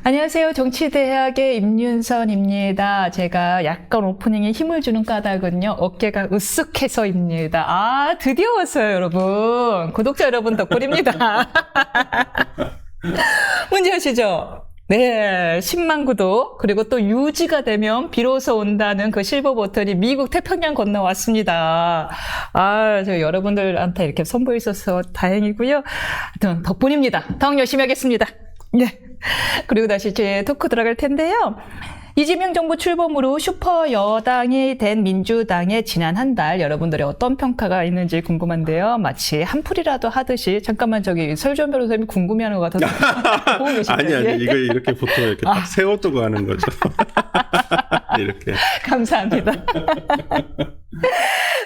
안녕하세요. 정치대학의 임윤선입니다. 제가 약간 오프닝에 힘을 주는 까닭은요. 어깨가 으쓱해서입니다. 아, 드디어 왔어요, 여러분. 구독자 여러분 덕분입니다. 문제 아시죠? 네, 10만 구독, 그리고 또 유지가 되면 비로소 온다는 그 실버 버튼이 미국 태평양 건너왔습니다. 아, 저 여러분들한테 이렇게 선보여 있어서 다행이고요. 하여튼 덕분입니다. 더 열심히 하겠습니다. 네. 그리고 다시 제 토크 들어갈 텐데요. 이재명 정부 출범으로 슈퍼 여당이 된 민주당의 지난 한 달 여러분들의 어떤 평가가 있는지 궁금한데요. 마치 한풀이라도 하듯이 잠깐만 저기 설전 변호사님이 궁금해하는 것 같아서 보고 계신가요? 아니 이거 이렇게 보통 이렇게 딱 세워두고 하는 거죠. 이렇게. 감사합니다.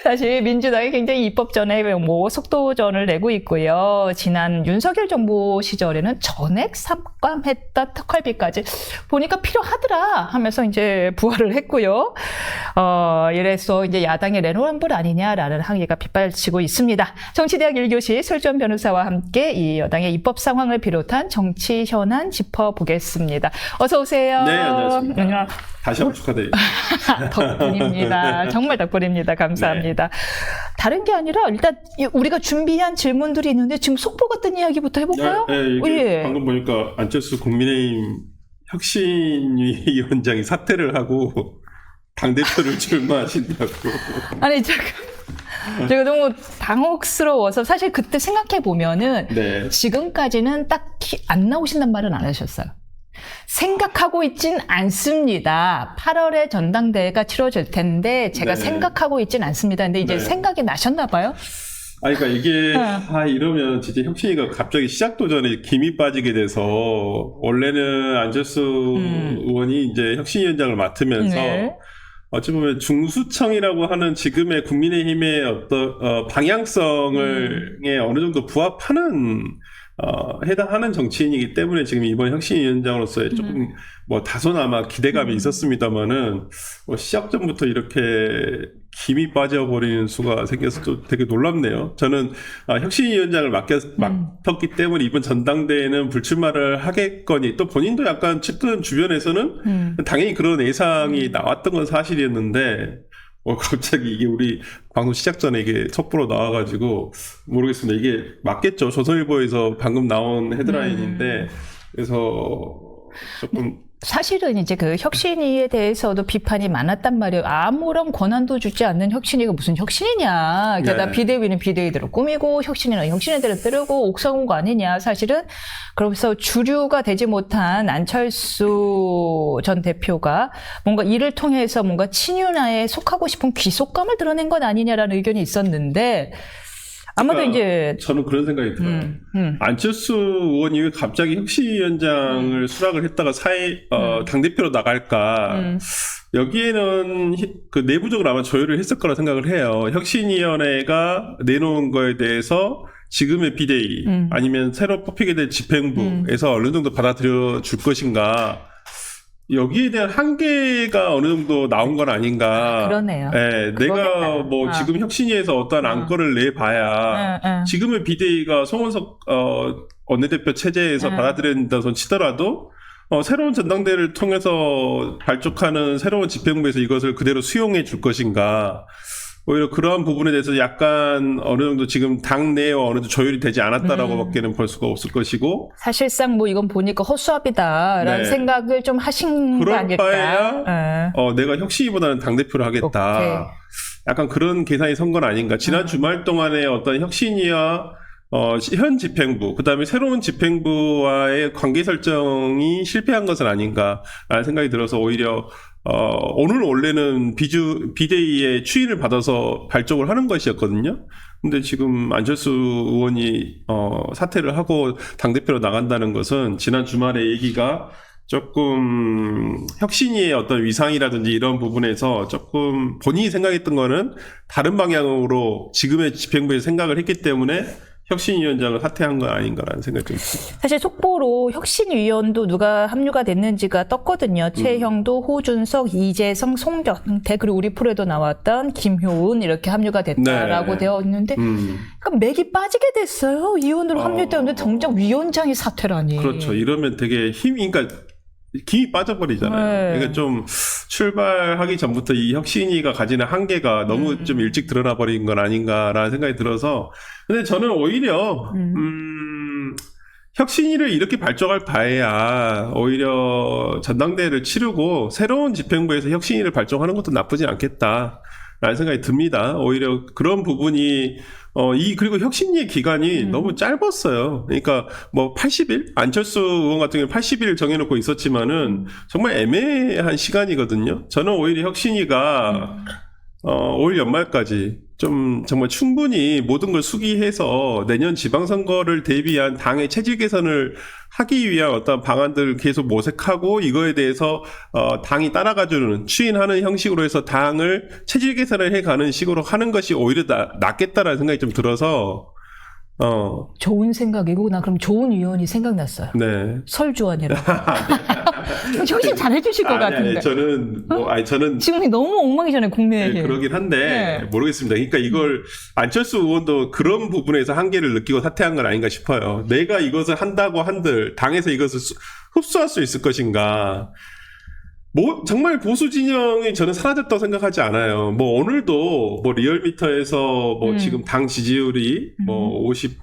사실 민주당이 굉장히 입법전에 속도전을 내고 있고요. 지난 윤석열 정부 시절에는 전액 삭감했다 특활비까지 보니까 필요하더라 하면서 이제 부활을 했고요. 이래서 이제 야당의 내로남불 아니냐라는 항의가 빗발치고 있습니다. 정치대학 1교시 설전 변호사와 함께 이 여당의 입법 상황을 비롯한 정치 현안 짚어보겠습니다. 어서 오세요. 네, 안녕하십니까. 다시 한번 축하드립니다. 덕분입니다. 정말 덕분입니다. 감사합니다. 네. 다른 게 아니라 일단 우리가 준비한 질문들이 있는데 지금 속보 같은 이야기부터 해볼까요? 네, 이게 방금 보니까 안철수 국민의힘 혁신위원장이 사퇴를 하고 당대표를 출마하신다고. 아니 제가 너무 당혹스러워서 사실 그때 생각해보면은 네. 지금까지는 딱히 안 나오신단 말은 안 하셨어요. 생각하고 있진 않습니다. 8월에 전당대회가 치러질 텐데 제가 생각하고 있진 않습니다. 근데 이제 생각이 나셨나 봐요? 아니, 그러니까 이게 이러면 진짜 혁신위가 갑자기 시작도 전에 김이 빠지게 돼서 원래는 안철수 의원이 이제 혁신위원장을 맡으면서 어찌 보면 중수청이라고 하는 지금의 국민의힘의 어떤 방향성에 어느 정도 부합하는 해당하는 정치인이기 때문에 지금 이번 혁신위원장으로서의 조금 다소나마 기대감이 있었습니다만은 시작전부터 이렇게 김이 빠져버리는 수가 생겨서 좀 되게 놀랍네요. 저는 혁신위원장을 맡았기 때문에 이번 전당대회는 불출마를 하겠거니, 또 본인도 약간 측근 주변에서는 당연히 그런 예상이 나왔던 건 사실이었는데 갑자기 이게 우리 방송 시작 전에 이게 첩보로 나와가지고 모르겠습니다. 이게 맞겠죠? 조선일보에서 방금 나온 헤드라인인데 그래서 조금 사실은 이제 그 혁신위에 대해서도 비판이 많았단 말이에요. 아무런 권한도 주지 않는 혁신위가 무슨 혁신이냐. 게다가 비대위는 비대위대로 꾸미고 혁신위는 혁신위대로 때리고 옥상온 거 아니냐. 사실은 그래서 주류가 되지 못한 안철수 전 대표가 뭔가 이를 통해서 뭔가 친윤화에 속하고 싶은 귀속감을 드러낸 건 아니냐라는 의견이 있었는데 아마도 이제 저는 그런 생각이 들어요. 안철수 의원이 왜 갑자기 혁신위원장을 수락을 했다가 당대표로 나갈까? 여기에는 그 내부적으로 아마 조율을 했을 거라 생각을 해요. 혁신위원회가 내놓은 거에 대해서 지금의 비대위 아니면 새로 뽑히게 될 집행부에서 어느 정도 받아들여 줄 것인가? 여기에 대한 한계가 어느 정도 나온 건 아닌가. 그러네요. 네, 내가 지금 혁신위에서 어떠한 안건을 내봐야 지금의 비대위가 송원석 원내대표 체제에서 받아들인다손 치더라도 새로운 전당대회를 통해서 발족하는 새로운 집행부에서 이것을 그대로 수용해 줄 것인가. 오히려 그러한 부분에 대해서 약간 어느 정도 지금 당내와 어느 정도 조율이 되지 않았다라고 밖에는 볼 수가 없을 것이고. 사실상 이건 보니까 헛수합이다라는 생각을 좀 하신 거 아닐까. 그럴 바에야 내가 혁신위보다는 당대표를 하겠다. 오케이. 약간 그런 계산이 선 건 아닌가. 지난 주말 동안에 어떤 혁신위와 현 집행부, 그 다음에 새로운 집행부와의 관계 설정이 실패한 것은 아닌가라는 생각이 들어서 오히려 오늘 원래는 비대위의 추인을 받아서 발족을 하는 것이었거든요. 근데 지금 안철수 의원이 사퇴를 하고 당대표로 나간다는 것은 지난 주말에 얘기가 조금 혁신위의 어떤 위상이라든지 이런 부분에서 조금 본인이 생각했던 거는 다른 방향으로 지금의 집행부에서 생각을 했기 때문에 혁신위원장을 사퇴한 건 아닌가라는 생각이 좀 듭니다. 사실 속보로 혁신위원도 누가 합류가 됐는지가 떴거든요. 최형도, 호준석, 이재성, 송경태, 그리고 우리 프로에도 나왔던 김효은 이렇게 합류가 됐다라고 되어 있는데 그러니까 맥이 빠지게 됐어요. 위원으로 합류되었는데 정작 위원장이 사퇴라니. 그렇죠. 이러면 되게 그러니까 김이 빠져버리잖아요. 네. 그러니까 좀 출발하기 전부터 이 혁신이가 가지는 한계가 너무 좀 일찍 드러나 버린 건 아닌가라는 생각이 들어서 근데 저는 오히려 혁신위를 이렇게 발족할 바에야 오히려 전당대회를 치르고 새로운 집행부에서 혁신위를 발족하는 것도 나쁘지 않겠다라는 생각이 듭니다. 오히려 그런 부분이 그리고 혁신위의 기간이 너무 짧았어요. 그러니까 뭐 80일? 안철수 의원 같은 경우는 80일 정해놓고 있었지만은 정말 애매한 시간이거든요. 저는 오히려 혁신위가 올 연말까지 좀 정말 충분히 모든 걸 수기해서 내년 지방선거를 대비한 당의 체질 개선을 하기 위한 어떤 방안들을 계속 모색하고 이거에 대해서 당이 따라가주는 추인하는 형식으로 해서 당을 체질 개선을 해가는 식으로 하는 것이 오히려 낫겠다라는 생각이 좀 들어서 좋은 생각이고 나 그럼 좋은 위원이 생각났어요. 네. 설주환이라고. 혁신 잘 해주실 것 같은데. 저는 지금 너무 엉망이잖아요, 국내에. 네, 그러긴 한데 네. 모르겠습니다. 그러니까 이걸 안철수 의원도 그런 부분에서 한계를 느끼고 사퇴한 건 아닌가 싶어요. 내가 이것을 한다고 한들 당에서 이것을 흡수할 수 있을 것인가. 뭐 정말 보수 진영이 저는 사라졌다고 생각하지 않아요. 뭐 오늘도 뭐 리얼미터에서 뭐 지금 당 지지율이 뭐 50,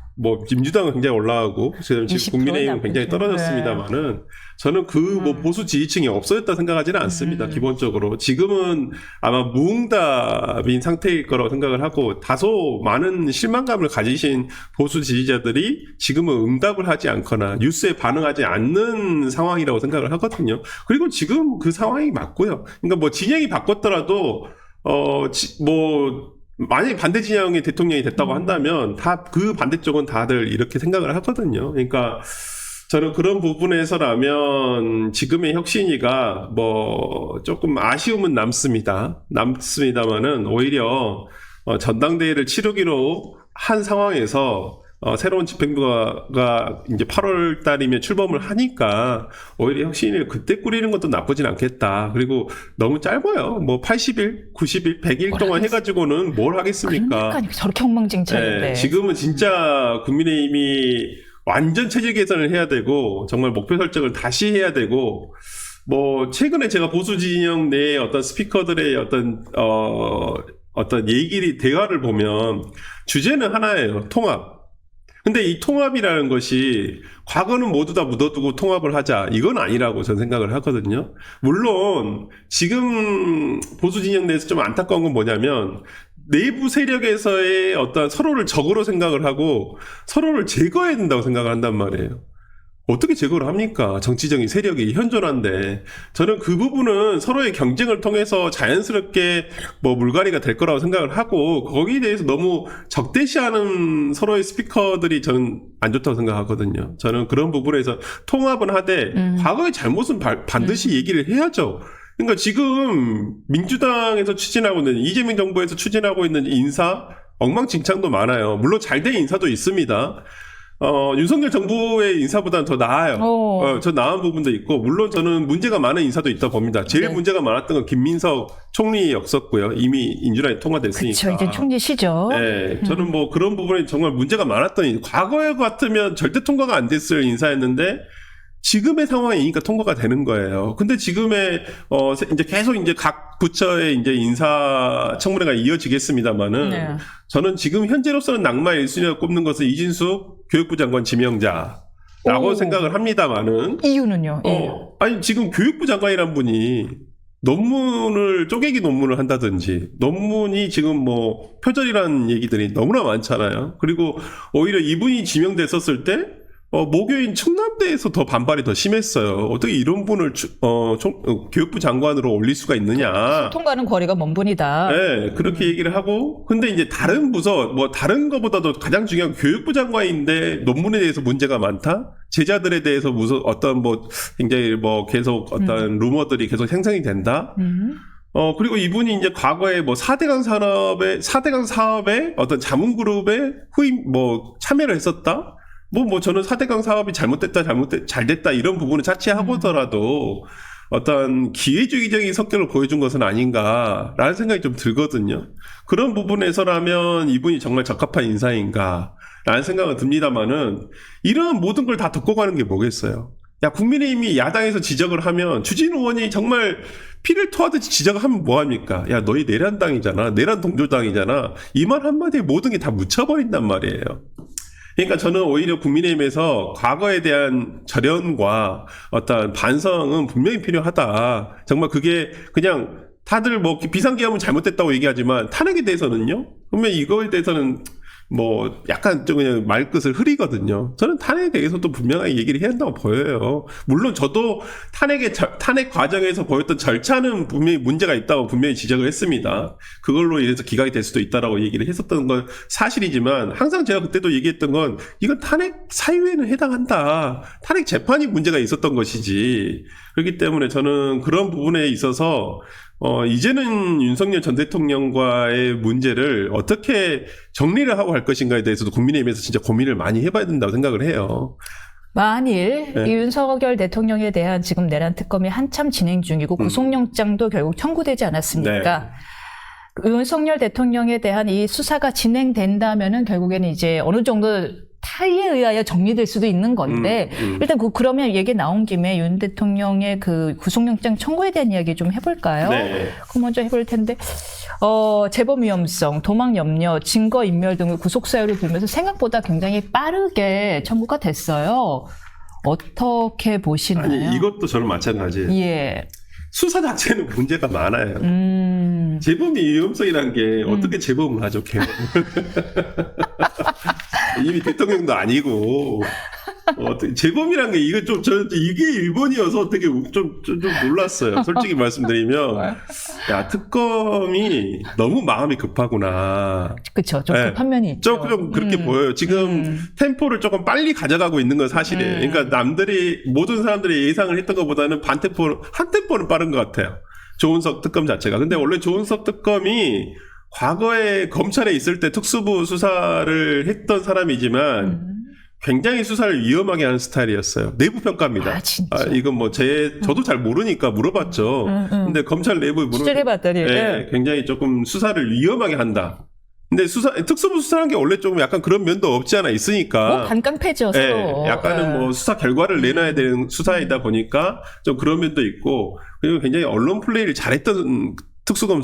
민주당은 굉장히 올라가고 지금 20% 국민의힘은 굉장히 나쁘죠. 떨어졌습니다만은 저는 그 뭐 보수 지지층이 없어졌다 생각하지는 않습니다. 기본적으로 지금은 아마 무응답인 상태일 거라고 생각을 하고 다소 많은 실망감을 가지신 보수 지지자들이 지금은 응답을 하지 않거나 뉴스에 반응하지 않는 상황이라고 생각을 하거든요. 그리고 지금 그 상황이 맞고요. 그러니까 뭐 진영이 바꿨더라도 만약에 반대 진영이 대통령이 됐다고 한다면 다 그 반대쪽은 다들 이렇게 생각을 하거든요. 그러니까 저는 그런 부분에서라면 지금의 혁신위가 뭐 조금 아쉬움은 남습니다만은 오히려 전당대회를 치르기로 한 상황에서 새로운 집행부가 이제 8월 달이면 출범을 하니까 오히려 혁신위를 그때 꾸리는 것도 나쁘진 않겠다. 그리고 너무 짧아요. 뭐 80일, 90일, 100일 동안 해가지고는 뭘 하겠습니까? 그러니까 저렇게 엉망진창인데. 네, 지금은 진짜 국민의힘이 완전 체질 개선을 해야 되고 정말 목표 설정을 다시 해야 되고 뭐 최근에 제가 보수 진영 내의 어떤 스피커들의 어떤 대화를 보면 주제는 하나예요. 통합. 근데 이 통합이라는 것이 과거는 모두 다 묻어두고 통합을 하자. 이건 아니라고 저는 생각을 하거든요. 물론 지금 보수 진영 내에서 좀 안타까운 건 뭐냐면 내부 세력에서의 어떤 서로를 적으로 생각을 하고 서로를 제거해야 된다고 생각을 한단 말이에요. 어떻게 제거를 합니까? 정치적인 세력이 현존한데 저는 그 부분은 서로의 경쟁을 통해서 자연스럽게 뭐 물갈이가 될 거라고 생각을 하고 거기에 대해서 너무 적대시하는 서로의 스피커들이 저는 안 좋다고 생각하거든요. 저는 그런 부분에서 통합은 하되 과거의 잘못은 반드시 얘기를 해야죠. 그러니까 지금 민주당에서 추진하고 있는 이재명 정부에서 추진하고 있는 인사 엉망진창도 많아요. 물론 잘된 인사도 있습니다. 윤석열 정부의 인사보다는 더 나아요. 저 나은 부분도 있고, 물론 저는 문제가 많은 인사도 있다 봅니다. 제일 네. 문제가 많았던 건 김민석 총리였었고요. 이미 인준안이 통과됐으니까. 그렇죠. 이제 총리시죠. 네, 저는 뭐 그런 부분에 정말 문제가 많았던, 과거에 같으면 절대 통과가 안 됐을 인사였는데, 지금의 상황이니까 통과가 되는 거예요. 근데 지금의, 이제 계속 이제 각 부처의 이제 인사청문회가 이어지겠습니다만은, 네. 저는 지금 현재로서는 낙마 1순위가 꼽는 것은 이진숙 교육부 장관 지명자라고 생각을 합니다만은, 이유는요? 아니, 지금 교육부 장관이란 분이 쪼개기 논문을 한다든지, 논문이 지금 뭐, 표절이라는 얘기들이 너무나 많잖아요. 그리고 오히려 이분이 지명됐었을 때, 모교인 충남대에서 더 반발이 더 심했어요. 어떻게 이런 분을 교육부 장관으로 올릴 수가 있느냐. 통과는 거리가 먼 분이다. 네, 그렇게 얘기를 하고, 근데 이제 다른 부서, 뭐 다른 것보다도 가장 중요한 교육부 장관인데 논문에 대해서 문제가 많다? 제자들에 대해서 어떤 뭐 굉장히 뭐 계속 어떤 루머들이 계속 생성이 된다? 그리고 이분이 이제 과거에 뭐 4대강 사업에 어떤 자문그룹에 참여를 했었다? 저는 4대강 사업이 잘 됐다, 이런 부분을 차치하고더라도 어떤 기회주의적인 성격을 보여준 것은 아닌가라는 생각이 좀 들거든요. 그런 부분에서라면 이분이 정말 적합한 인사인가라는 생각은 듭니다만은 이런 모든 걸 다 덮고 가는 게 뭐겠어요. 야, 국민의힘이 야당에서 지적을 하면 주진우 의원이 정말 피를 토하듯이 지적을 하면 뭐합니까? 야, 너희 내란당이잖아. 내란 동조당이잖아. 이 말 한마디에 모든 게 다 묻혀버린단 말이에요. 그러니까 저는 오히려 국민의힘에서 과거에 대한 절연과 어떤 반성은 분명히 필요하다. 정말 그게 그냥 다들 뭐 비상계엄은 잘못됐다고 얘기하지만 탄핵에 대해서는요. 그러면 이거에 대해서는 뭐 약간 좀 그냥 말끝을 흐리거든요. 저는 탄핵에 대해서도 분명하게 얘기를 해야 한다고 보여요. 물론 저도 탄핵 과정에서 보였던 절차는 분명히 문제가 있다고 분명히 지적을 했습니다. 그걸로 인해서 기각이 될 수도 있다라고 얘기를 했었던 건 사실이지만 항상 제가 그때도 얘기했던 건 이건 탄핵 사유에는 해당한다. 탄핵 재판이 문제가 있었던 것이지. 그렇기 때문에 저는 그런 부분에 있어서 이제는 윤석열 전 대통령과의 문제를 어떻게 정리를 하고 할 것인가에 대해서도 국민의힘에서 진짜 고민을 많이 해봐야 된다고 생각을 해요. 만일 네. 이 윤석열 대통령에 대한 지금 내란 특검이 한참 진행 중이고 구속영장도 결국 청구되지 않았습니까? 윤석열 대통령에 대한 이 수사가 진행된다면은 결국에는 이제 어느 정도 타의에 의하여 정리될 수도 있는 건데 일단 그러면 얘기 나온 김에 윤 대통령의 그 구속영장 청구에 대한 이야기 좀 해볼까요? 네. 그 먼저 해볼 텐데 재범 위험성, 도망 염려, 증거 인멸 등의 구속 사유를 들면서 생각보다 굉장히 빠르게 청구가 됐어요. 어떻게 보시나요? 아니 이것도 저는 마찬가지예요. 예. 수사 자체는 문제가 많아요. 재범이 위험성이라는 게 어떻게 재범을 하죠, 개범을. 이미 대통령도 아니고. 재범이란 게 이게 일본이어서 어떻게 좀 놀랐어요. 솔직히 말씀드리면. 야, 특검이 너무 마음이 급하구나. 그쵸. 좀 급한 면이 있죠. 좀 그렇게 보여요. 지금 템포를 조금 빨리 가져가고 있는 건 사실이에요. 그러니까 모든 사람들이 예상을 했던 것보다는 한 템포는 빠른 것 같아요. 조은석 특검 자체가. 근데 원래 조은석 특검이 과거에 검찰에 있을 때 특수부 수사를 했던 사람이지만 굉장히 수사를 위험하게 하는 스타일이었어요. 내부 평가입니다. 진짜. 이건 뭐 저도 잘 모르니까 물어봤죠. 근데 검찰 내부에 취재해봤더니 굉장히 조금 수사를 위험하게 한다. 근데 특수부 수사라는 게 원래 좀 약간 그런 면도 없지 않아 있으니까. 뭐 반깡패죠, 서로. 약간은 뭐 수사 결과를 내놔야 되는 수사이다 보니까 좀 그런 면도 있고, 그리고 굉장히 언론 플레이를 잘했던 특수부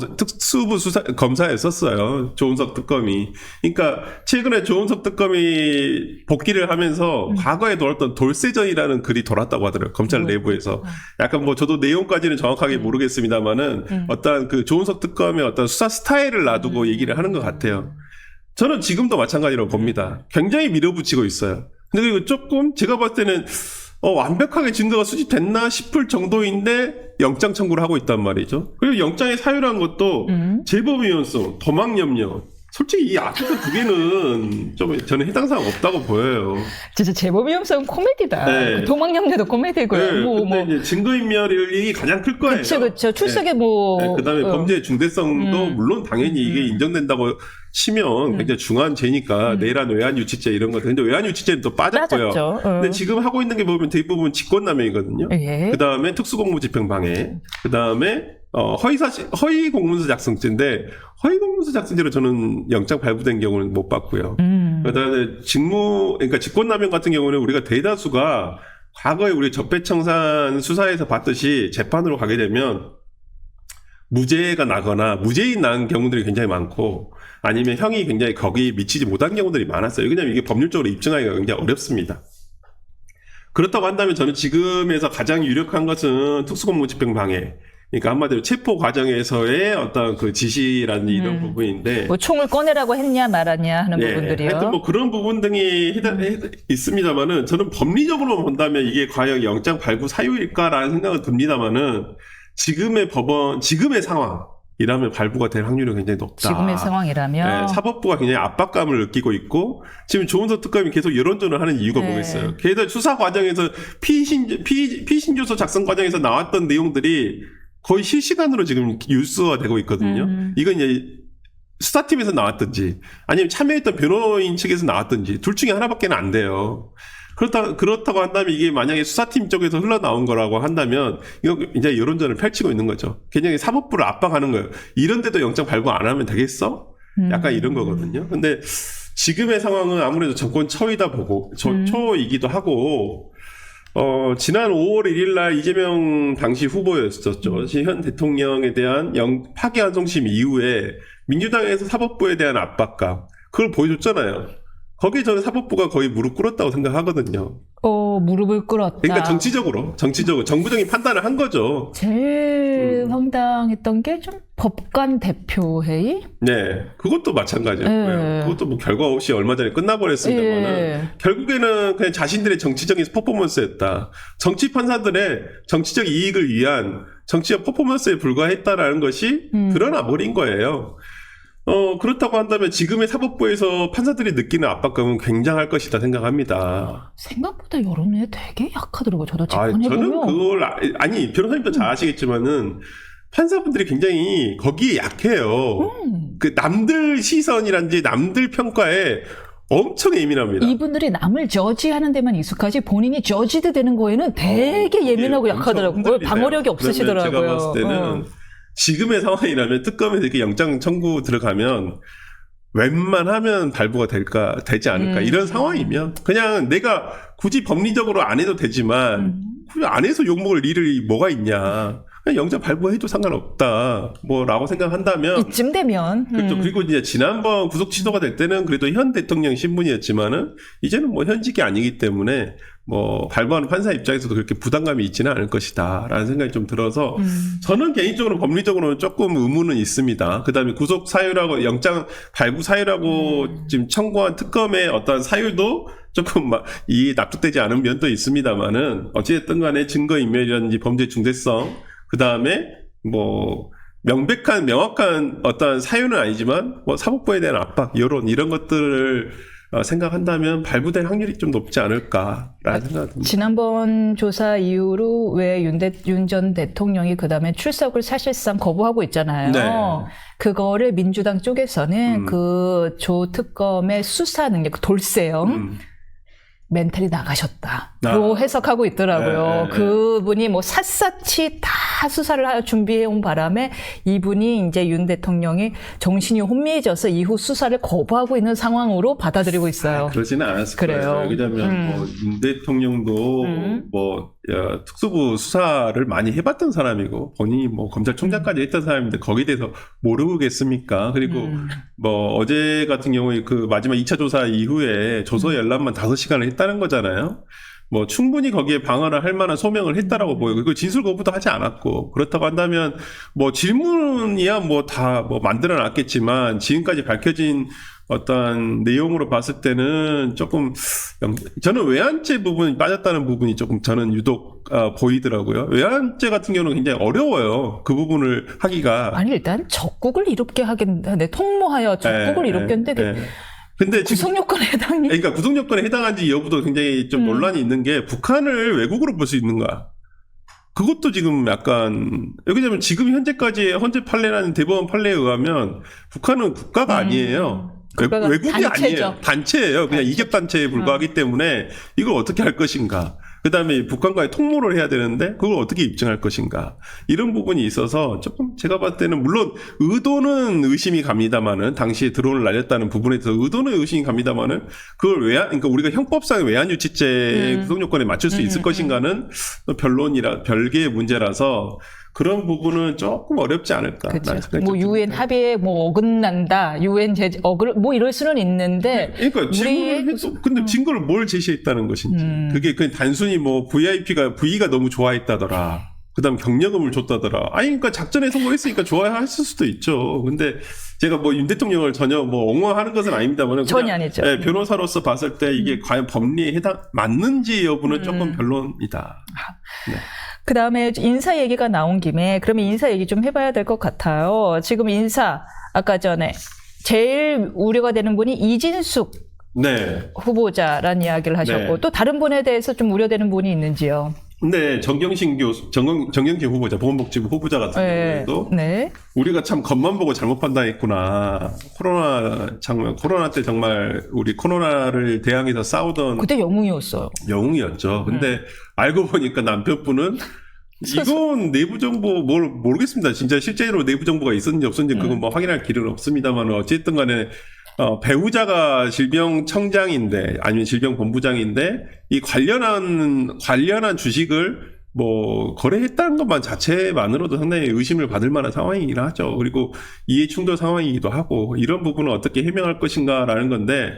검사였었어요. 조은석 특검이. 그러니까 최근에 조은석 특검이 복귀를 하면서 과거에 돌았던 돌세전이라는 글이 돌았다고 하더라고요. 검찰 내부에서. 약간 뭐 저도 내용까지는 정확하게 모르겠습니다만은 어떤 그 조은석 특검의 어떤 수사 스타일을 놔두고 얘기를 하는 것 같아요. 저는 지금도 마찬가지라고 봅니다. 굉장히 밀어붙이고 있어요. 근데 이거 조금 제가 봤을 때는 완벽하게 증거가 수집됐나 싶을 정도인데 영장 청구를 하고 있단 말이죠. 그리고 영장의 사유라는 것도 재범 위험성, 도망 염려. 솔직히 이 앞에서 두 개는 좀 저는 해당 사항 없다고 보여요. 진짜 재범 위험성은 코미디다. 네. 도망 염려도 코미디고요. 네, 근데 이제 증거인멸이 가장 클 거예요. 그렇죠. 출석에 그다음에 범죄의 중대성도 물론 당연히 이게 인정된다고 치면 굉장히 중한 죄니까 내란 외환 유치죄 이런 거. 근데 외환 유치죄는 또 빠졌고요. 근데 지금 하고 있는 게 보면 대부분 직권남용이거든요. 예. 그다음에 특수공무집행 방해. 그다음에 허위 공문서 작성죄인데 허위 공문서 작성죄로 저는 영장 발부된 경우는 못 봤고요. 그다음에 그러니까 직권남용 같은 경우는 우리가 대다수가 과거에 우리 적폐청산 수사에서 봤듯이 재판으로 가게 되면 무죄가 나거나 무죄인 난 경우들이 굉장히 많고 아니면 형이 굉장히 거기에 미치지 못한 경우들이 많았어요. 왜냐하면 이게 법률적으로 입증하기가 굉장히 어렵습니다. 그렇다고 한다면 저는 지금에서 가장 유력한 것은 특수공무집행 방해. 그러니까 한마디로 체포 과정에서의 어떤 그 지시라는 이런 부분인데. 뭐 총을 꺼내라고 했냐 말았냐 하는 부분들이요. 하여튼 뭐 그런 부분 등이 있습니다만은 저는 법리적으로 본다면 이게 과연 영장 발부 사유일까라는 생각은 듭니다만은 지금의 상황이라면 발부가 될 확률이 굉장히 높다. 지금의 상황이라면. 사법부가 굉장히 압박감을 느끼고 있고 지금 조은석 특검이 계속 여론전을 하는 이유가 뭐겠어요. 게다가 수사 과정에서 피신조서 작성 과정에서 나왔던 내용들이 거의 실시간으로 지금 뉴스화되고 있거든요. 이건 이제 수사팀에서 나왔든지 아니면 참여했던 변호인 측에서 나왔든지 둘 중에 하나밖에 안 돼요. 그렇다고 한다면 이게 만약에 수사팀 쪽에서 흘러나온 거라고 한다면 이거 이제 여론전을 펼치고 있는 거죠. 굉장히 사법부를 압박하는 거예요. 이런데도 영장 발부 안 하면 되겠어? 약간 이런 거거든요. 근데 지금의 상황은 아무래도 정권 초이기도 하고 지난 5월 1일 날 이재명 당시 후보였었죠. 현 대통령에 대한 파기환송심 이후에 민주당에서 사법부에 대한 압박감, 그걸 보여줬잖아요. 거기에 저는 사법부가 거의 무릎 꿇었다고 생각하거든요. 무릎을 꿇었다. 그러니까 정치적으로 정부적인 판단을 한 거죠. 제일 황당했던 게 좀 법관 대표회의? 네, 그것도 마찬가지였고요. 네. 그것도 뭐 결과 없이 얼마 전에 끝나버렸습니다만은 예. 결국에는 그냥 자신들의 정치적인 퍼포먼스였다. 정치 판사들의 정치적 이익을 위한 정치적 퍼포먼스에 불과했다라는 것이 드러나 버린 거예요. 그렇다고 한다면 지금의 사법부에서 판사들이 느끼는 압박감은 굉장할 것이다 생각합니다. 생각보다 여론에 되게 약하더라고요. 저도 저는 직관해보면. 그걸, 변호사님도 잘 아시겠지만은, 판사분들이 굉장히 거기에 약해요. 그 남들 시선이란지 남들 평가에 엄청 예민합니다. 이분들이 남을 저지하는 데만 익숙하지 본인이 저지드 되는 거에는 되게 예민하고 약하더라고요. 방어력이 없으시더라고요. 제가 봤을 때는 지금의 상황이라면 특검에서 이렇게 영장 청구 들어가면 웬만하면 발부가 되지 않을까. 이런 상황이면 그냥 내가 굳이 법리적으로 안 해도 되지만 안 해서 욕먹을 일이 뭐가 있냐. 그냥 영장 발부해도 상관없다. 라고 생각한다면. 이쯤 되면. 그렇죠. 그리고 이제 지난번 구속 취소가 될 때는 그래도 현 대통령 신분이었지만은 이제는 현직이 아니기 때문에 발부하는 판사 입장에서도 그렇게 부담감이 있지는 않을 것이다. 라는 생각이 좀 들어서 저는 개인적으로 법리적으로는 조금 의문은 있습니다. 그 다음에 구속 사유라고 영장 발부 사유라고 지금 청구한 특검의 어떤 사유도 조금 납득되지 않은 면도 있습니다만은 어찌됐든 간에 증거인멸이라든지 범죄 중대성 그 다음에 명확한 어떤 사유는 아니지만 사법부에 대한 압박, 여론 이런 것들을 생각한다면 발부될 확률이 좀 높지 않을까라는 생각이 듭니다. 지난번 조사 이후로 왜 윤 전 대통령이 그다음에 출석을 사실상 거부하고 있잖아요. 네. 그거를 민주당 쪽에서는 그 조 특검의 수사 능력, 돌쇠형 멘탈이 나가셨다로 해석하고 있더라고요. 네. 그분이 샅샅이 다 수사를 준비해온 바람에 이분이 이제 윤 대통령이 정신이 혼미해져서 이후 수사를 거부하고 있는 상황으로 받아들이고 있어요. 그러지는 않았을 그래요. 거예요. 왜냐하면 윤 대통령도 특수부 수사를 많이 해봤던 사람이고 본인이 검찰총장까지 했던 사람인데 거기에 대해서 모르겠습니까? 그리고 어제 같은 경우에 그 마지막 2차 조사 이후에 조서 열람만 5시간을 했다는 거잖아요. 충분히 거기에 방어를 할 만한 소명을 했다라고 보여요. 그 진술 거부도 하지 않았고, 그렇다고 한다면, 질문이야 다 만들어 놨겠지만, 지금까지 밝혀진 어떤 내용으로 봤을 때는 조금, 저는 외환죄 부분이 빠졌다는 부분이 조금 저는 유독, 보이더라고요. 외환죄 같은 경우는 굉장히 어려워요. 그 부분을 하기가. 아니, 일단 적국을 이롭게 하겠네. 통모하여 적국을 이롭게 했는데, 근데 구속 요건에 해당이? 그러니까 구속 요건에 해당한지 여부도 굉장히 좀 논란이 있는 게 북한을 외국으로 볼 수 있는가? 그것도 지금 약간 왜냐면 지금 현재 판례라는 대법원 판례에 의하면 북한은 국가가 아니에요. 외국이 단체죠. 아니에요. 단체예요. 그냥 이격 단체에 불과하기 때문에 이걸 어떻게 할 것인가? 그다음에 북한과의 통모를 해야 되는데 그걸 어떻게 입증할 것인가? 이런 부분이 있어서 조금 제가 봤을 때는 물론 의도는 의심이 갑니다만은 당시에 드론을 날렸다는 부분에 대해서 의도는 의심이 갑니다만은 그걸 그러니까 우리가 형법상 외환유치죄 구속 요건에 맞출 수 있을 것인가는 별개의 문제라서 그런 부분은 조금 어렵지 않을까. 그렇죠. 유엔 합의에 어긋난다, 유엔 제재 이럴 수는 있는데. 그러니까 근데 증거를 뭘 제시했다는 것인지. 그게 그냥 단순히 V가 너무 좋아했다더라. 그다음 경력금을 줬다더라. 그러니까 작전에 성공했으니까 좋아했을 수도 있죠. 근데 제가 윤 대통령을 전혀 옹호하는 것은 아닙니다만 전혀 아니죠. 변호사로서 봤을 때 이게 과연 법리에 맞는지 여부는 조금 변론이다. 네. 그 다음에 인사 얘기가 나온 김에 그러면 인사 얘기 좀 해봐야 될 것 같아요. 지금 인사 아까 전에 제일 우려가 되는 분이 이진숙 후보자라는 이야기를 하셨고 또 다른 분에 대해서 좀 우려되는 분이 있는지요? 네, 정경심 후보자, 보건복지부 후보자 같은 경우에도 우리가 참 겉만 보고 잘못 판단했구나. 코로나 때 정말 우리 코로나를 대항해서 싸우던 그때 영웅이었어요. 영웅이었죠. 근데 알고 보니까 남편분은 이건 내부 정보 모르겠습니다. 진짜 실제로 내부 정보가 있었는지 없었는지 그건 확인할 길은 없습니다만 어쨌든 간에 배우자가 질병청장인데 아니면 질병본부장인데 이 관련한 주식을 뭐 거래했다는 것만 자체만으로도 상당히 의심을 받을 만한 상황이긴 하죠. 그리고 이해 충돌 상황이기도 하고 이런 부분을 어떻게 해명할 것인가라는 건데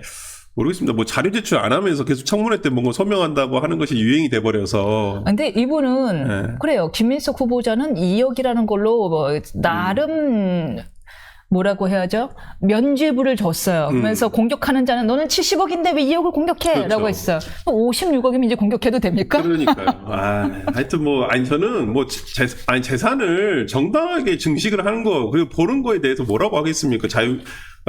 모르겠습니다. 뭐 자료 제출 안 하면서 계속 청문회 때 뭔가 소명한다고 하는 것이 유행이 돼버려서. 근데 이분은 네. 그래요. 김민석 후보자는 2억이라는 걸로 뭐 나름 뭐라고 해야죠? 면죄부를 줬어요. 그러면서 공격하는 자는 너는 70억인데 왜 2억을 공격해? 그렇죠. 라고 했어요. 56억이면 이제 공격해도 됩니까? 그러니까요. 하여튼 뭐, 아니, 저는 뭐, 재산을 정당하게 증식을 하는 거, 그리고 보는 거에 대해서 뭐라고 하겠습니까?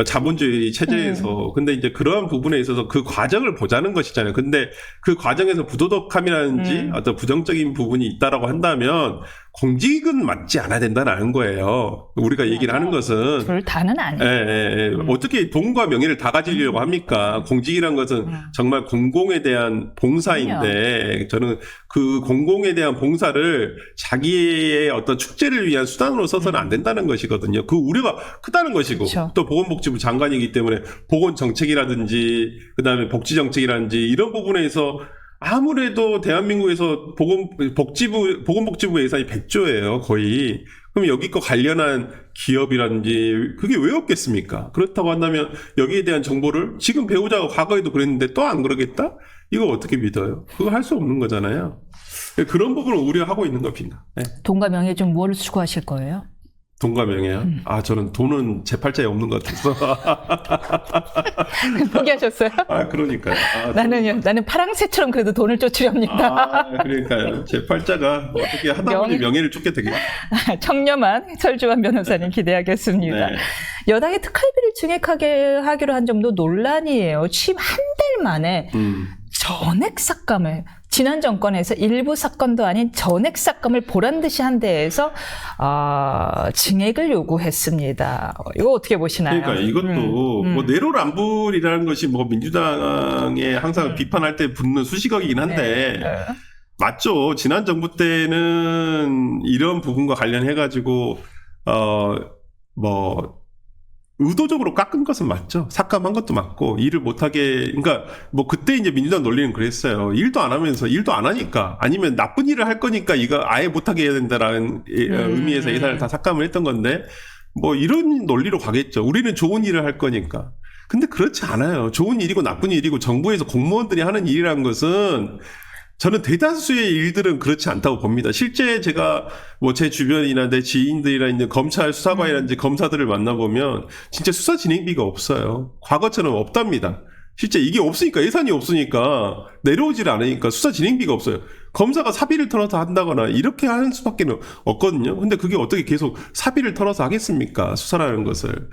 자본주의 체제에서. 근데 이제 그러한 부분에 있어서 그 과정을 보자는 것이잖아요. 근데 그 과정에서 부도덕함이라든지 어떤 부정적인 부분이 있다라고 한다면 공직은 맞지 않아야 된다는 거예요. 우리가 얘기를 하는 것은. 둘 다는 아니에요. 어떻게 돈과 명예를 다 가지려고 합니까? 공직이란 것은 정말 공공에 대한 봉사인데 저는 그 공공에 대한 봉사를 자기의 어떤 축제를 위한 수단으로 써서는 안 된다는 것이거든요. 그 우려가 크다는 것이고 그렇죠. 또 보건복지부 장관이기 때문에 보건정책이라든지 그다음에 복지정책이라든지 이런 부분에서 아무래도 대한민국에서 보건복지부 예산이 100조예요, 거의. 그럼 여기 거 관련한 기업이라든지 그게 왜 없겠습니까? 그렇다고 한다면 여기에 대한 정보를 지금 배우자가 과거에도 그랬는데 또 안 그러겠다? 이거 어떻게 믿어요? 그거 할 수 없는 거잖아요. 그런 부분을 우려하고 있는 겁니다. 네. 돈과 명예 중 뭘 추구하실 거예요? 돈과 명예요? 저는 돈은 제 팔자에 없는 것 같아서. 포기하셨어요? 그러니까요. 나는 파랑새처럼 그래도 돈을 쫓으렵니다. 그러니까요. 제 팔자가 어떻게 하다 보니 명예를 쫓게 되겠죠. 청렴한 설주환 변호사님 기대하겠습니다. 네. 여당이 특활비를 증액하게 하기로 한 점도 논란이에요. 취임 한 달 만에 전액 삭감을 지난 정권에서 일부 사건도 아닌 전액 삭감을 보란듯이 한 데에서 증액을 요구했습니다. 이거 어떻게 보시나요? 그러니까 이것도 뭐 내로남불이라는 것이 뭐 민주당에 항상 비판할 때 붙는 수식어이긴 한데 맞죠. 지난 정부 때는 이런 부분과 관련해 가지고 뭐 의도적으로 깎은 것은 맞죠. 삭감한 것도 맞고 일을 못하게 그러니까 뭐 그때 이제 민주당 논리는 그랬어요. 일도 안 하면서 일도 안 하니까 아니면 나쁜 일을 할 거니까 이거 아예 못하게 해야 된다라는 의미에서 예산을 다 삭감을 했던 건데 뭐 이런 논리로 가겠죠. 우리는 좋은 일을 할 거니까. 근데 그렇지 않아요. 좋은 일이고 나쁜 일이고 정부에서 공무원들이 하는 일이라는 것은 저는 대다수의 일들은 그렇지 않다고 봅니다. 실제 제가 뭐 제 주변이나 내 지인들이나 있는 검찰 수사관이라든지 검사들을 만나보면 진짜 수사 진행비가 없어요. 과거처럼 없답니다. 실제 이게 없으니까 예산이 없으니까 내려오질 않으니까 수사 진행비가 없어요. 검사가 사비를 털어서 한다거나 이렇게 하는 수밖에 없거든요. 근데 그게 어떻게 계속 사비를 털어서 하겠습니까? 수사라는 것을.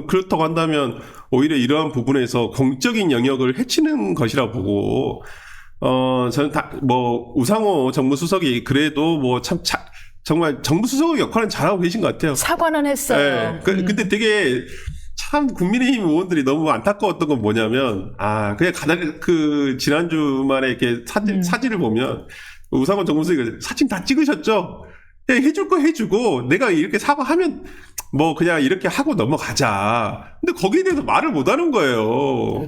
그렇다고 한다면 오히려 이러한 부분에서 공적인 영역을 해치는 것이라 보고 저는 우상호 정무수석이 그래도 정말 정무수석 역할은 잘하고 계신 것 같아요. 사과는 했어요. 네. 근데 되게 참 국민의힘 의원들이 너무 안타까웠던 건 뭐냐면, 그냥 가장 지난 주말에 이렇게 사진을 보면 우상호 정무수석이 사진 다 찍으셨죠? 그냥 해줄 거 해주고 내가 이렇게 사과하면 뭐 그냥 이렇게 하고 넘어가자. 근데 거기에 대해서 말을 못 하는 거예요.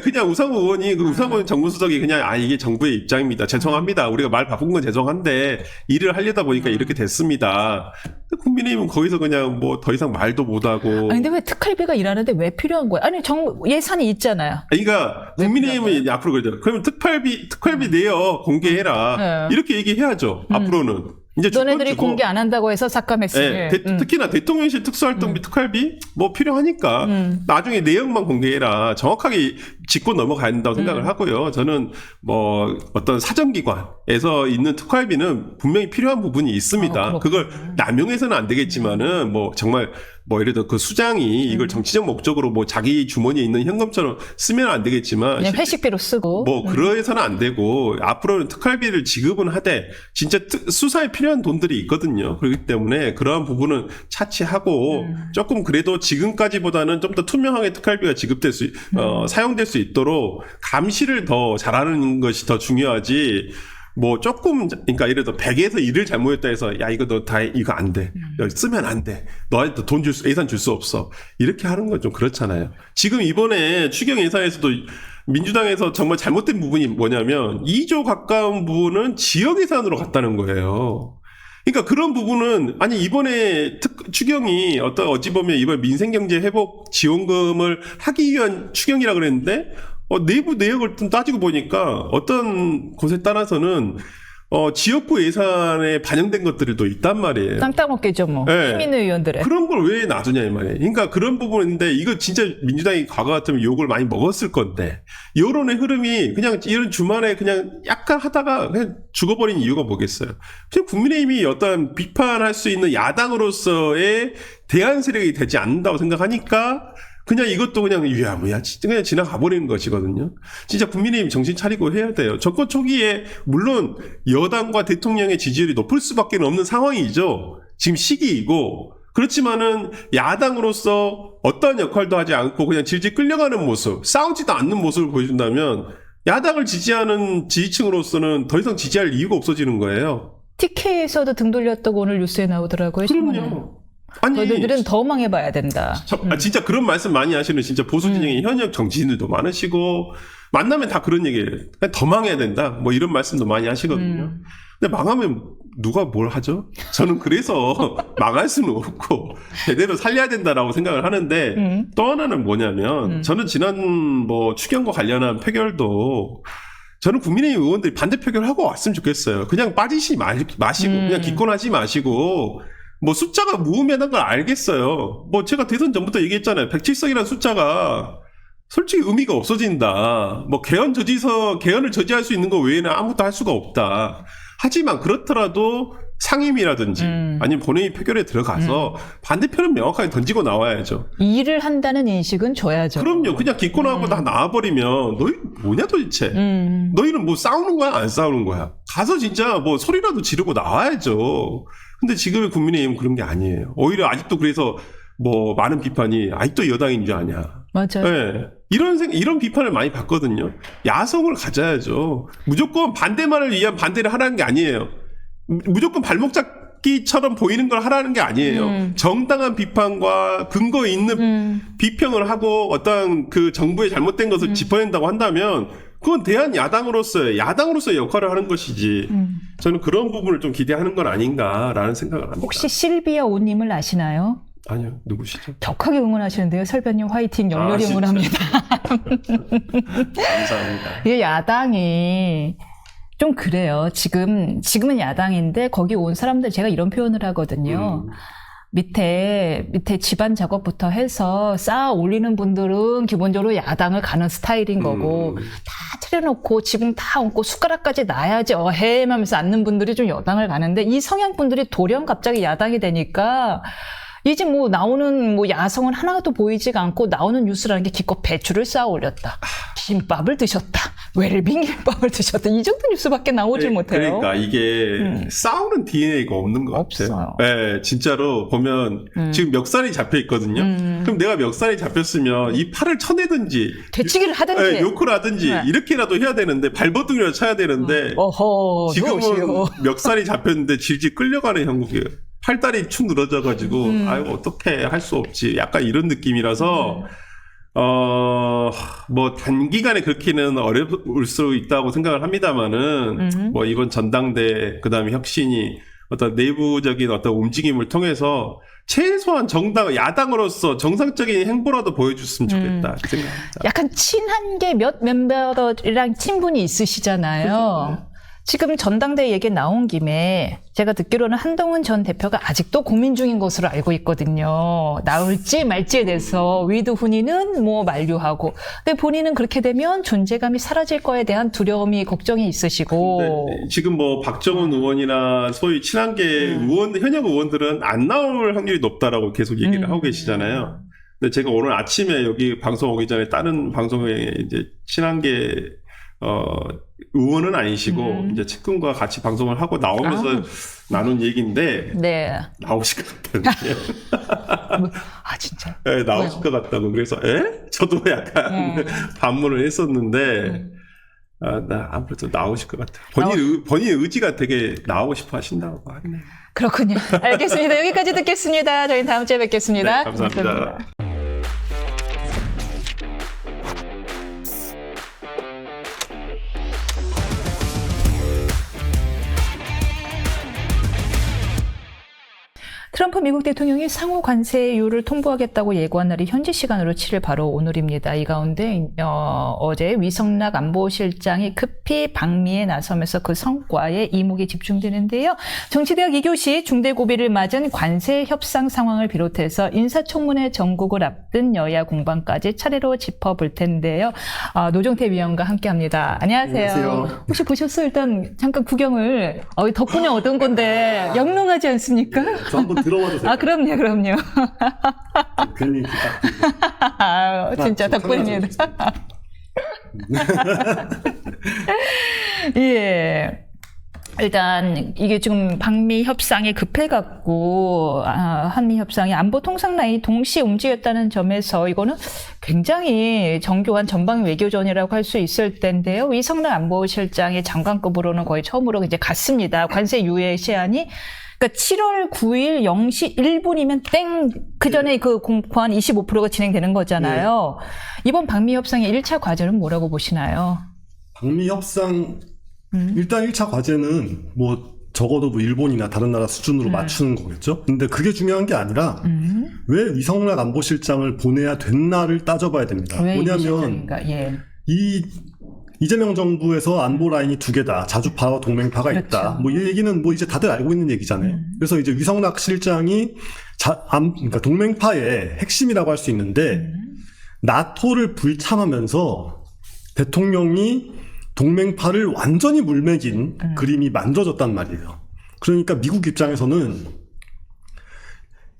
그냥 우상호 의원이 우상호 정무수석이 그냥 이게 정부의 입장입니다. 죄송합니다. 우리가 말 바꾼 건 죄송한데 일을 하려다 보니까 이렇게 됐습니다. 국민의힘은 거기서 그냥 뭐 더 이상 말도 못 하고. 근데 왜 특활비가 일하는데 왜 필요한 거야? 아니 예산이 있잖아요. 그러니까 국민의힘은 앞으로 그러죠. 그러면 특활비 내요 공개해라. 이렇게 얘기해야죠. 앞으로는. 이제 너네들이 공개 안 한다고 해서 삭감했으니. 네, 특히나 대통령실 특수활동비 특활비 뭐 필요하니까 나중에 내역만 공개해라. 정확하게 짚고 넘어가야 된다고 생각을 하고요. 저는 뭐 어떤 사정기관에서 있는 특활비는 분명히 필요한 부분이 있습니다. 그걸 남용해서는 안 되겠지만은 뭐 정말 뭐 예를 들어 그 수장이 이걸 정치적 목적으로 뭐 자기 주머니에 있는 현금처럼 쓰면 안 되겠지만 그냥 회식비로 쓰고 뭐 그러해서는 안 되고 앞으로는 특활비를 지급은 하되 진짜 수사에 필요한 돈들이 있거든요. 그렇기 때문에 그러한 부분은 차치하고 조금 그래도 지금까지보다는 좀 더 투명하게 특활비가 지급될 사용될 수 있도록 감시를 더 잘하는 것이 더 중요하지. 뭐 조금 그러니까 예를 들어 100에서 1을 잘못했다 해서 야 이거 너 다 이거 안 돼. 쓰면 안 돼. 너한테 돈 예산 줄 수 없어. 이렇게 하는 건 좀 그렇잖아요. 지금 이번에 추경 예산에서도 민주당에서 정말 잘못된 부분이 뭐냐면 2조 가까운 부분은 지역 예산으로 갔다는 거예요. 그러니까 그런 부분은 아니 이번에 추경이 어찌 보면 이번 민생경제 회복 지원금을 하기 위한 추경이라 그랬는데 내부 내역을 좀 따지고 보니까 어떤 곳에 따라서는 지역구 예산에 반영된 것들이 또 있단 말이에요. 땅 따먹겠죠, 뭐. 네. 힘 있는 의원들의. 그런 걸 왜 놔두냐 이 말이에요. 그러니까 그런 부분인데 이거 진짜 민주당이 과거 같으면 욕을 많이 먹었을 건데 여론의 흐름이 그냥 이런 주말에 그냥 약간 하다가 그냥 죽어버린 이유가 뭐겠어요. 그냥 국민의힘이 어떤 비판할 수 있는 야당으로서의 대안 세력이 되지 않는다고 생각하니까 그냥 이것도 그냥 뭐야 그냥 지나가 버리는 것이거든요. 진짜 국민의힘 정신 차리고 해야 돼요. 정권 초기에 물론 여당과 대통령의 지지율이 높을 수밖에 없는 상황이죠. 지금 시기이고 그렇지만은 야당으로서 어떠한 역할도 하지 않고 그냥 질질 끌려가는 모습, 싸우지도 않는 모습을 보여준다면 야당을 지지하는 지지층으로서는 더 이상 지지할 이유가 없어지는 거예요. TK에서도 등 돌렸다고 오늘 뉴스에 나오더라고요. 그럼요. 아니, 저희들은 더 망해봐야 된다. 진짜 그런 말씀 많이 하시는 진짜 보수 진영의 현역 정치인들도 많으시고 만나면 다 그런 얘기예요. 그냥 더 망해야 된다. 뭐 이런 말씀도 많이 하시거든요. 근데 망하면 누가 뭘 하죠? 저는 그래서 망할 수는 없고 제대로 살려야 된다라고 생각을 하는데 또 하나는 뭐냐면 저는 지난 뭐 추경과 관련한 표결도 저는 국민의힘 의원들이 반대 표결하고 왔으면 좋겠어요. 그냥 빠지시 마시고 그냥 기권하지 마시고 뭐 숫자가 무의미하다는 걸 알겠어요. 뭐 제가 대선 전부터 얘기했잖아요. 107석이라는 숫자가 솔직히 의미가 없어진다. 뭐 개헌을 저지할 수 있는 거 외에는 아무것도 할 수가 없다. 하지만 그렇더라도 상임이라든지 아니면 본회의 표결에 들어가서 반대표는 명확하게 던지고 나와야죠. 일을 한다는 인식은 줘야죠. 그럼요. 그냥 기권하고 다 나와버리면 너희 뭐냐 도대체. 너희는 뭐 싸우는 거야 안 싸우는 거야. 가서 진짜 뭐 소리라도 지르고 나와야죠. 근데 지금의 국민의힘은 그런 게 아니에요. 오히려 아직도 그래서 뭐 많은 비판이 아직도 여당인 줄 아냐. 맞아요. 네. 이런 비판을 많이 받거든요. 야성을 가져야죠. 무조건 반대만을 위한 반대를 하라는 게 아니에요. 무조건 발목 잡기처럼 보이는 걸 하라는 게 아니에요. 정당한 비판과 근거 있는 비평을 하고 어떤 그 정부의 잘못된 것을 짚어낸다고 한다면 그건 대한 야당으로서의 역할을 하는 것이지. 저는 그런 부분을 좀 기대하는 건 아닌가라는 생각을 합니다. 혹시 실비아 오님을 아시나요? 아니요. 누구시죠? 격하게 응원하시는데요. 설변님 화이팅 열렬히 응원합니다. 감사합니다. 이게 야당이 좀 그래요. 지금은 야당인데 거기 온 사람들 제가 이런 표현을 하거든요. 밑에 집안 작업부터 해서 쌓아 올리는 분들은 기본적으로 야당을 가는 스타일인 거고 다 차려놓고 지붕 다 얹고 숟가락까지 놔야지 어헤하면서 앉는 분들이 좀 여당을 가는데 이 성향 분들이 돌연 갑자기 야당이 되니까 이제 뭐 나오는 뭐 야성은 하나도 보이지가 않고 나오는 뉴스라는 게 기껏 배추를 쌓아 올렸다. 김밥을 드셨다. 웰빙 김밥을 드셨다. 이 정도 뉴스밖에 나오질 못해요. 그러니까 이게 싸우는 DNA가 없는 것 없어요. 같아요. 네, 진짜로 보면 지금 멱살이 잡혀 있거든요. 그럼 내가 멱살이 잡혔으면 이 팔을 쳐내든지 되치기를 하든지 네, 욕을 하든지 네. 이렇게라도 해야 되는데 발버둥이라도 쳐야 되는데 어허, 지금은 누구시오? 멱살이 잡혔는데 질질 끌려가는 형국이에요. 팔다리 축 늘어져가지고 아이고 어떻게 할 수 없지 약간 이런 느낌이라서 뭐 단기간에 그렇게는 어려울 수 있다고 생각을 합니다만은 뭐 이번 전당대 그다음에 혁신이 어떤 내부적인 어떤 움직임을 통해서 최소한 야당으로서 정상적인 행보라도 보여줬으면 좋겠다 이렇게 생각합니다. 약간 친한 게 몇 멤버들이랑 친분이 있으시잖아요. 그렇죠. 지금 전당대회 얘기 나온 김에 제가 듣기로는 한동훈 전 대표가 아직도 고민 중인 것으로 알고 있거든요. 나올지 말지에 대해서 위드훈이는 뭐 만류하고 근데 본인은 그렇게 되면 존재감이 사라질 거에 대한 두려움이 걱정이 있으시고 지금 뭐 박정훈 의원이나 소위 친한계 현역 의원들은 안 나올 확률이 높다라고 계속 얘기를 하고 계시잖아요. 근데 제가 오늘 아침에 여기 방송 오기 전에 다른 방송에 이제 친한계 의원은 아니시고 이제 측근과 같이 방송을 하고 나오면서 나눈 얘기인데 네. 나오실 것 같다는데요. 아 진짜. 네, 나오실 것 같다고 그래서 저도 약간 반문을 했었는데 아무래도 나오실 것 같아요. 본인의 의지가 되게 나오고 싶어 하신다고 하네요. 그렇군요. 알겠습니다. 여기까지 듣겠습니다. 저희 다음 주에 뵙겠습니다. 네, 감사합니다. 트럼프 미국 대통령이 상호 관세율을 통보하겠다고 예고한 날이 현지 시간으로 7일 바로 오늘입니다. 이 가운데 어제 위성락 안보실장이 급히 방미에 나서면서 그 성과에 이목이 집중되는데요. 정치대학 2교시 중대고비를 맞은 관세 협상 상황을 비롯해서 인사청문회 전국을 앞둔 여야 공방까지 차례로 짚어볼 텐데요. 노정태 위원과 함께합니다. 안녕하세요. 안녕하세요. 혹시 보셨어요? 일단 잠깐 구경을 덕분에 얻은 건데 영롱하지 않습니까? 저 한번 들어봐도 돼요? 그럼요. 괜히 진짜 덕분입니다. 예. 일단 이게 지금 방미 협상이 급해갖고 한미 협상이 안보 통상 라인이 동시에 움직였다는 점에서 이거는 굉장히 정교한 전방 외교전이라고 할 수 있을 텐데요. 위성락 안보실장의 장관급으로는 거의 처음으로 이제 갔습니다. 관세 유예 시한이 그러니까 7월 9일 0시 1분이면 땡! 그 전에 그 공포한 25%가 진행되는 거잖아요. 이번 방미 협상의 1차 과제는 뭐라고 보시나요? 방미 협상 일단 1차 과제는 뭐 적어도 뭐 일본이나 다른 나라 수준으로 맞추는 거겠죠. 근데 그게 중요한 게 아니라 왜 위성락 안보실장을 보내야 됐나를 따져봐야 됩니다. 뭐냐면 이재명 정부에서 안보 라인이 두 개다. 자주파와 동맹파가 그렇죠. 있다. 뭐 이 얘기는 뭐 이제 다들 알고 있는 얘기잖아요. 그래서 이제 위성락 실장이 그러니까 동맹파의 핵심이라고 할 수 있는데 나토를 불참하면서 대통령이 동맹파를 완전히 물먹인 그림이 만들어졌단 말이에요. 그러니까 미국 입장에서는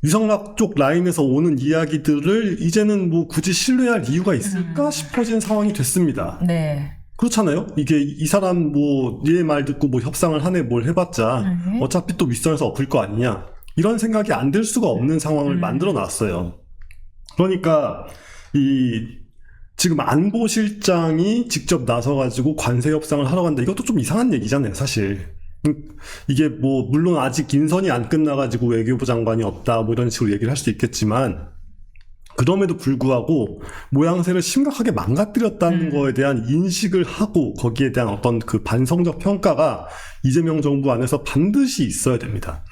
위성락 쪽 라인에서 오는 이야기들을 이제는 뭐 굳이 신뢰할 이유가 있을까 싶어진 상황이 됐습니다. 네. 그렇잖아요. 이게 이 사람 뭐 얘 말 듣고 뭐 협상을 하네 뭘 해봤자 어차피 또 윗선에서 엎을 거 아니냐 이런 생각이 안 들 수가 없는 상황을 만들어 놨어요. 그러니까 지금 안보실장이 직접 나서가지고 관세 협상을 하러 간다. 이것도 좀 이상한 얘기잖아요, 사실. 이게 뭐 물론 아직 인선이 안 끝나가지고 외교부 장관이 없다 뭐 이런 식으로 얘기를 할 수도 있겠지만 그럼에도 불구하고 모양새를 심각하게 망가뜨렸다는 거에 대한 인식을 하고 거기에 대한 어떤 그 반성적 평가가 이재명 정부 안에서 반드시 있어야 됩니다.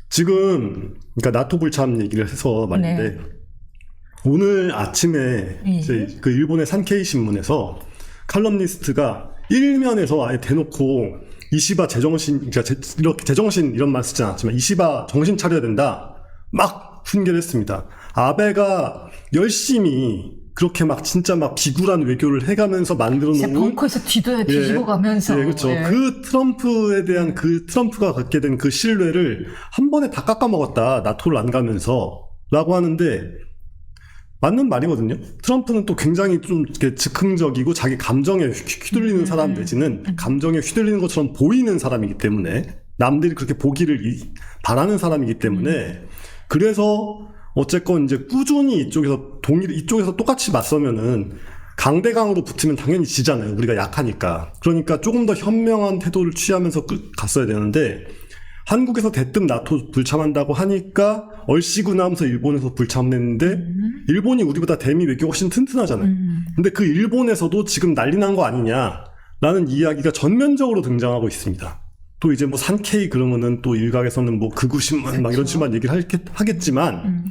지금 그러니까 나토 불참 얘기를 해서 말인데 네. 오늘 아침에 이제 그 일본의 산케이 신문에서 칼럼니스트가 일면에서 아예 대놓고 이시바 제정신, 그러니까 이렇게 제정신 이런 말 쓰지 않았지만 이시바 정신 차려야 된다 막 훈계를 했습니다. 아베가 열심히 그렇게 막 진짜 막 비굴한 외교를 해가면서 만들어 놓은 벙커에서 뒤집어 가면서 그렇죠. 그 트럼프에 대한 그 트럼프가 갖게 된 그 신뢰를 한 번에 다 깎아먹었다. 나토를 안 가면서 라고 하는데 맞는 말이거든요. 트럼프는 또 굉장히 좀 이렇게 즉흥적이고 자기 감정에 휘둘리는 사람 내지는 감정에 휘둘리는 것처럼 보이는 사람이기 때문에 남들이 그렇게 보기를 바라는 사람이기 때문에 그래서 어쨌건 이제 꾸준히 이쪽에서 똑같이 맞서면은 강대강으로 붙으면 당연히 지잖아요. 우리가 약하니까. 그러니까 조금 더 현명한 태도를 취하면서 갔어야 되는데 한국에서 대뜸 나토 불참한다고 하니까 얼씨구나 하면서 일본에서 불참했는데 일본이 우리보다 대미 외교가 훨씬 튼튼하잖아요. 근데 그 일본에서도 지금 난리 난 거 아니냐라는 이야기가 전면적으로 등장하고 있습니다. 또 이제 뭐 산케이 그러면은 또 일각에서는 뭐 극우신문 막 이런 식으로만 얘기를 하겠지만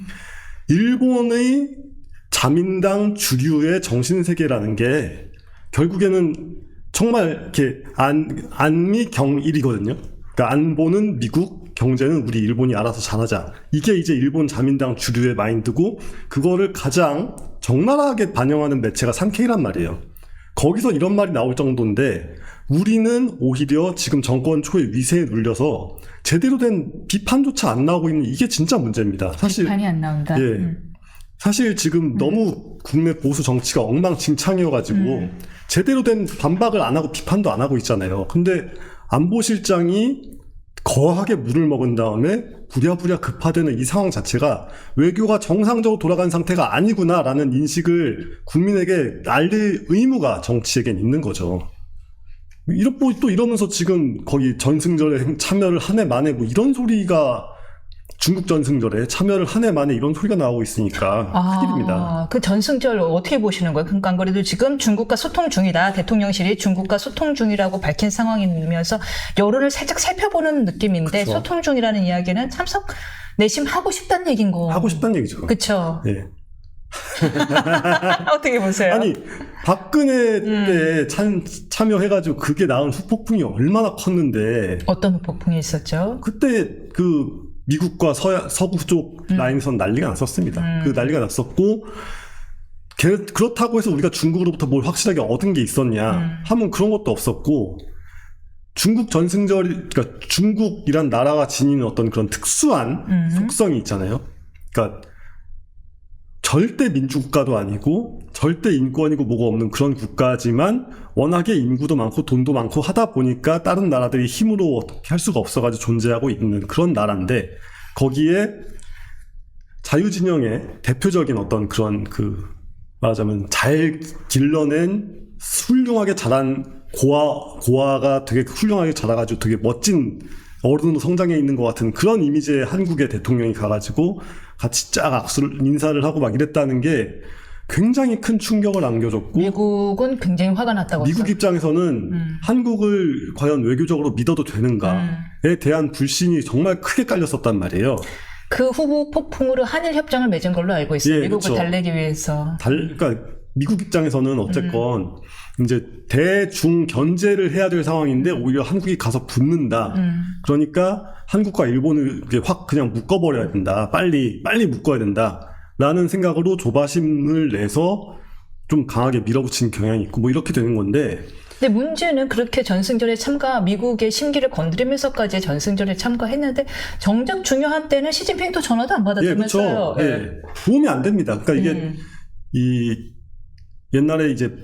일본의 자민당 주류의 정신세계라는 게 결국에는 정말 이렇게 안미경일이거든요. 그러니까 안보는 미국, 경제는 우리 일본이 알아서 잘하자. 이게 이제 일본 자민당 주류의 마인드고 그거를 가장 적나라하게 반영하는 매체가 산케이란 말이에요. 거기서 이런 말이 나올 정도인데 우리는 오히려 지금 정권 초의 위세에 눌려서 제대로 된 비판조차 안 나오고 있는 이게 진짜 문제입니다. 사실 비판이 안 나온다. 사실 지금 너무 국내 보수 정치가 엉망진창이어가지고 제대로 된 반박을 안 하고 비판도 안 하고 있잖아요. 근데 안보실장이 거하게 물을 먹은 다음에 부랴부랴 급파되는 이 상황 자체가 외교가 정상적으로 돌아간 상태가 아니구나라는 인식을 국민에게 알릴 의무가 정치에겐 있는 거죠. 또 이러면서 지금 거기 전승절에 참여를 한 해 만에 뭐 이런 소리가 중국 전승절에 참여를 한 해 만에 이런 소리가 나오고 있으니까 큰일입니다. 그 전승절 어떻게 보시는 거예요? 그러니까 안 그래도 지금 중국과 소통 중이다. 대통령실이 중국과 소통 중이라고 밝힌 상황이면서 여론을 살짝 살펴보는 느낌인데 그쵸. 소통 중이라는 이야기는 참석 내심 하고 싶다는 얘기인 거. 하고 싶다는 얘기죠. 그렇죠. 예. 어떻게 보세요? 아니 박근혜 때 참여해가지고 그게 낳은 후폭풍이 얼마나 컸는데 어떤 폭풍이 있었죠? 그때 그 미국과 서구 쪽 라인에선 난리가 났었습니다. 그 난리가 났었고 그렇다고 해서 우리가 중국으로부터 뭘 확실하게 얻은 게 있었냐 하면 그런 것도 없었고 중국 전승절 그러니까 중국이란 나라가 지니는 어떤 그런 특수한 속성이 있잖아요. 그러니까 절대 민주국가도 아니고 절대 인권이고 뭐가 없는 그런 국가지만 워낙에 인구도 많고 돈도 많고 하다 보니까 다른 나라들이 힘으로 어떻게 할 수가 없어가지고 존재하고 있는 그런 나라인데 거기에 자유진영의 대표적인 어떤 그런 말하자면 잘 길러낸 훌륭하게 자란 고아가 되게 훌륭하게 자라가지고 되게 멋진 어른으로 성장해 있는 것 같은 그런 이미지의 한국의 대통령이 가가지고 같이 쫙 인사를 하고 막 이랬다는 게 굉장히 큰 충격을 안겨줬고 미국은 굉장히 화가 났다고 미국 입장에서는 한국을 과연 외교적으로 믿어도 되는가에 대한 불신이 정말 크게 깔렸었단 말이에요. 그 후보 폭풍으로 한일 협정을 맺은 걸로 알고 있어요. 예, 미국을 그쵸. 달래기 위해서. 그러니까 미국 입장에서는 어쨌건 이제 대중 견제를 해야 될 상황인데 오히려 한국이 가서 붙는다. 그러니까 한국과 일본을 이렇게 확 그냥 묶어버려야 된다. 빨리 묶어야 된다. 라는 생각으로 조바심을 내서 좀 강하게 밀어붙인 경향이 있고 뭐 이렇게 되는 건데 근데 문제는 그렇게 전승절에 미국의 심기를 건드리면서까지 전승절에 참가했는데 정작 중요한 때는 시진핑도 전화도 안 받았다면서요. 예, 그렇죠. 예. 도움이 안 됩니다. 그러니까 이게 옛날에 이제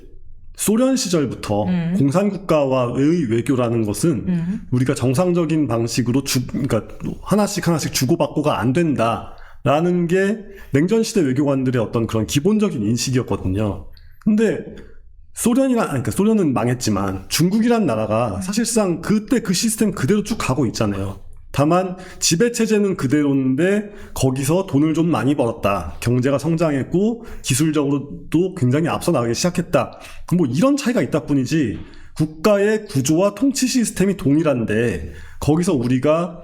소련 시절부터 공산국가와의 외교라는 것은 우리가 정상적인 방식으로 그러니까 하나씩 주고받고가 안 된다라는 게 냉전 시대 외교관들의 어떤 그런 기본적인 인식이었거든요. 근데 그러니까 소련은 망했지만 중국이란 나라가 사실상 그때 그 시스템 그대로 쭉 가고 있잖아요. 다만 지배체제는 그대로인데 거기서 돈을 좀 많이 벌었다. 경제가 성장했고 기술적으로도 굉장히 앞서 나가기 시작했다. 뭐 이런 차이가 있다 뿐이지 국가의 구조와 통치 시스템이 동일한데 거기서 우리가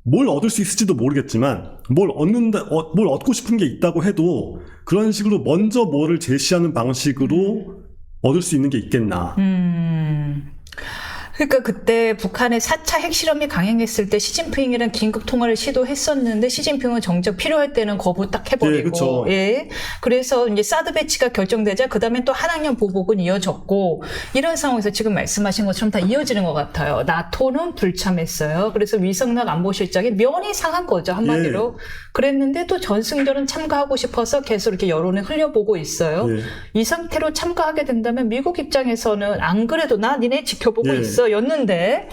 뭘 얻을 수 있을지도 모르겠지만 뭘 얻고 싶은 게 있다고 해도 그런 식으로 먼저 뭐를 제시하는 방식으로 얻을 수 있는 게 있겠나. 그러니까 그때 북한의 4차 핵실험이 강행했을 때 시진핑이랑 긴급 통화를 시도했었는데 시진핑은 정작 필요할 때는 거부 딱 해버리고 예, 그쵸. 예. 그래서 이제 사드 배치가 결정되자 그다음에 또 한학년 보복은 이어졌고 이런 상황에서 지금 말씀하신 것처럼 다 이어지는 것 같아요. 나토는 불참했어요. 그래서 위성락 안보실장이 면이 상한 거죠. 한마디로. 예. 그랬는데 또 전승절은 참가하고 싶어서 계속 이렇게 여론을 흘려보고 있어요. 예. 이 상태로 참가하게 된다면 미국 입장에서는 안 그래도 나 니네 지켜보고 예. 있어 였는데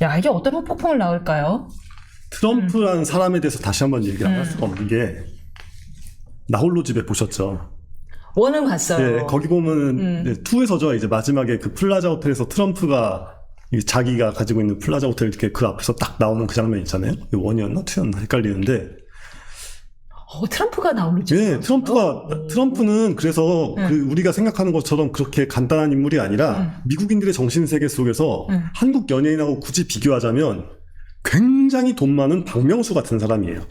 야 이게 어떤 폭풍을 나올까요? 트럼프라는 사람에 대해서 다시 한번 얘기 안 할 수가 없는 게 나홀로 집에 보셨죠? 원은 봤어요. 예, 거기 보면은 2에서죠. 이제 마지막에 그 플라자 호텔에서 트럼프가 자기가 가지고 있는 플라자 호텔 이렇게 그 앞에서 딱 나오는 그 장면 있잖아요. 1이었나 2였나 헷갈리는데 트럼프가 나올지. 예, 트럼프는 그래서 우리가 생각하는 것처럼 그렇게 간단한 인물이 아니라 미국인들의 정신세계 속에서 한국 연예인하고 굳이 비교하자면 굉장히 돈 많은 박명수 같은 사람이에요.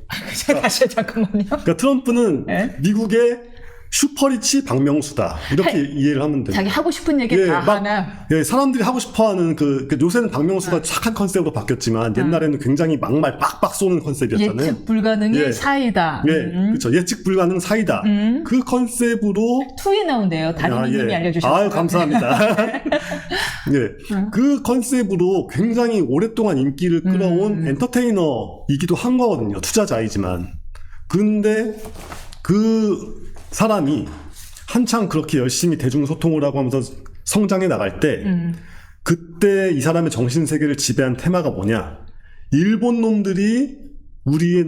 다시 잠깐만요. 그러니까 트럼프는 네? 미국의 슈퍼리치 박명수다. 이렇게 이해를 하면 됩니다. 자기 하고 싶은 얘기 다 하나. 예, 사람들이 하고 싶어하는 요새는 박명수가 착한 컨셉으로 바뀌었지만 옛날에는 굉장히 막말 빡빡 쏘는 컨셉이었잖아요. 예측 불가능의 예. 사이다. 예, 그렇죠. 예측 불가능 사이다. 그 컨셉으로 2에 나온대요. 다니님이 알려주셨어요. 아유, 감사합니다. 예, 그 컨셉으로 굉장히 오랫동안 인기를 끌어온 엔터테이너이기도 한 거거든요. 투자자이지만. 근데 그 사람이 한창 그렇게 열심히 대중소통을 하고 하면서 성장해 나갈 때 그때 이 사람의 정신세계를 지배한 테마가 뭐냐? 일본 놈들이 우리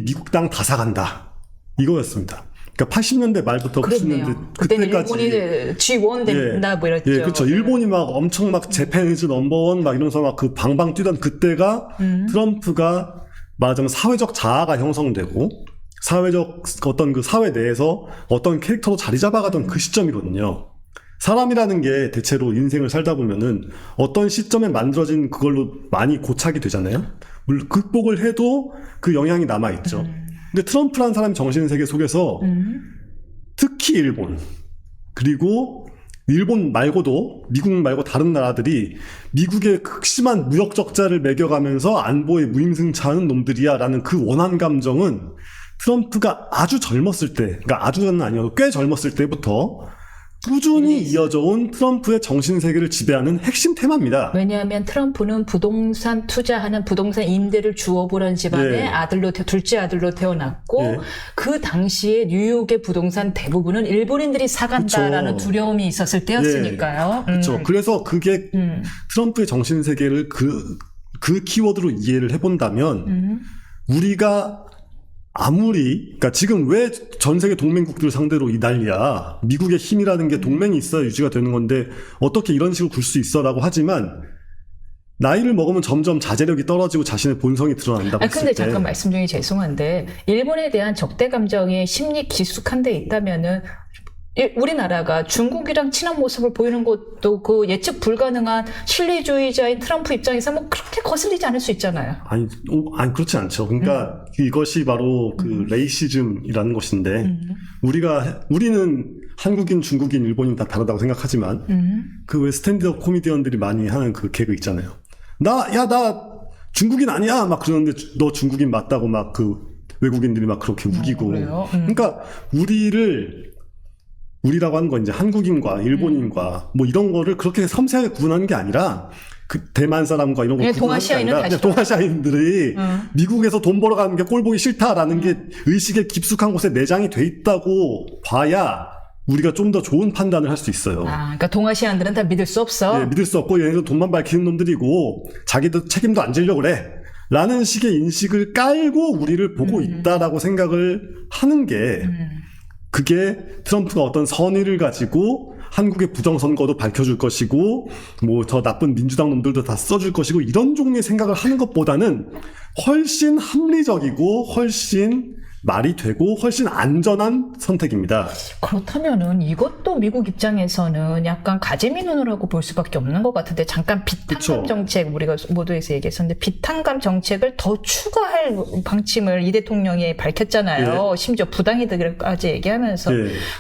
미국 땅 다 사간다. 이거였습니다. 그러니까 80년대 말부터 90년대 그렇네요. 그때는 그때까지 일본이 G1 된다 뭐 이랬죠. 예, 그렇죠. 일본이 막 엄청 막 재팬 이즈 넘버원 막 이러면서 막 그 방방 뛰던 그때가 트럼프가 말하자면 사회적 자아가 형성되고 사회적 어떤 그 사회 내에서 어떤 캐릭터로 자리 잡아가던 그 시점이거든요. 사람이라는 게 대체로 인생을 살다 보면은 어떤 시점에 만들어진 그걸로 많이 고착이 되잖아요. 물론 극복을 해도 그 영향이 남아있죠. 근데 트럼프라는 사람이 정신세계 속에서 특히 일본, 그리고 일본 말고도 미국 말고 다른 나라들이 미국의 극심한 무역 적자를 매겨가면서 안보에 무임승차하는 놈들이야 라는 그 원한 감정은 트럼프가 아주 젊었을 때, 그러니까 아주는 아니어도 꽤 젊었을 때부터 꾸준히 이어져 온 트럼프의 정신세계를 지배하는 핵심 테마입니다. 왜냐하면 트럼프는 부동산 투자하는 부동산 임대를 주업을 한 집안의 예. 둘째 아들로 태어났고 예. 그 당시에 뉴욕의 부동산 대부분은 일본인들이 사간다라는 그쵸. 두려움이 있었을 때였으니까요. 그렇죠. 그래서 그게 트럼프의 정신세계를 그 키워드로 이해를 해본다면 우리가 아무리, 그러니까 지금 왜 전 세계 동맹국들 상대로 이 난리야. 미국의 힘이라는 게 동맹이 있어야 유지가 되는 건데 어떻게 이런 식으로 굴 수 있어라고 하지만 나이를 먹으면 점점 자제력이 떨어지고 자신의 본성이 드러난다고 했을 근데 때. 잠깐 말씀 중에 죄송한데 일본에 대한 적대 감정이 심리 깊숙한 데 있다면은 우리나라가 중국이랑 친한 모습을 보이는 것도 그 예측 불가능한 실리주의자인 트럼프 입장에서 뭐 그렇게 거슬리지 않을 수 있잖아요. 아니 그렇지 않죠. 그러니까 이것이 바로 그 레이시즘이라는 것인데 우리는 한국인, 중국인, 일본인 다 다르다고 생각하지만 그 왜 스탠드업 코미디언들이 많이 하는 그 개그 있잖아요. 나 중국인 아니야 막 그러는데 너 중국인 맞다고 막 그 외국인들이 막 그렇게 우기고. 그래요? 그러니까 우리라고 하는 건 이제 한국인과 일본인과 뭐 이런 거를 그렇게 섬세하게 구분하는 게 아니라 그 대만 사람과 이런 거 네, 구분하는 게 아니라 동아시아인은 그냥 동아시아인들이 미국에서 돈 벌어가는 게 꼴 보기 싫다라는 게 의식의 깊숙한 곳에 내장이 돼 있다고 봐야 우리가 좀 더 좋은 판단을 할 수 있어요. 그러니까 동아시아인들은 다 믿을 수 없어. 네, 믿을 수 없고 얘네들 돈만 밝히는 놈들이고 자기도 책임도 안 지려고 그래 라는 식의 인식을 깔고 우리를 보고 있다라고 생각을 하는 게 그게 트럼프가 어떤 선의를 가지고 한국의 부정선거도 밝혀줄 것이고 뭐 저 나쁜 민주당 놈들도 다 써줄 것이고 이런 종류의 생각을 하는 것보다는 훨씬 합리적이고 훨씬 말이 되고 훨씬 안전한 선택입니다. 그렇다면은 이것도 미국 입장에서는 약간 가재미 눈으로라고 볼 수밖에 없는 것 같은데 잠깐 비탄감 그쵸. 정책 우리가 모두에서 얘기했었는데 비탄감 정책을 더 추가할 방침을 이 대통령이 밝혔잖아요. 심지어 부당이득까지 얘기하면서.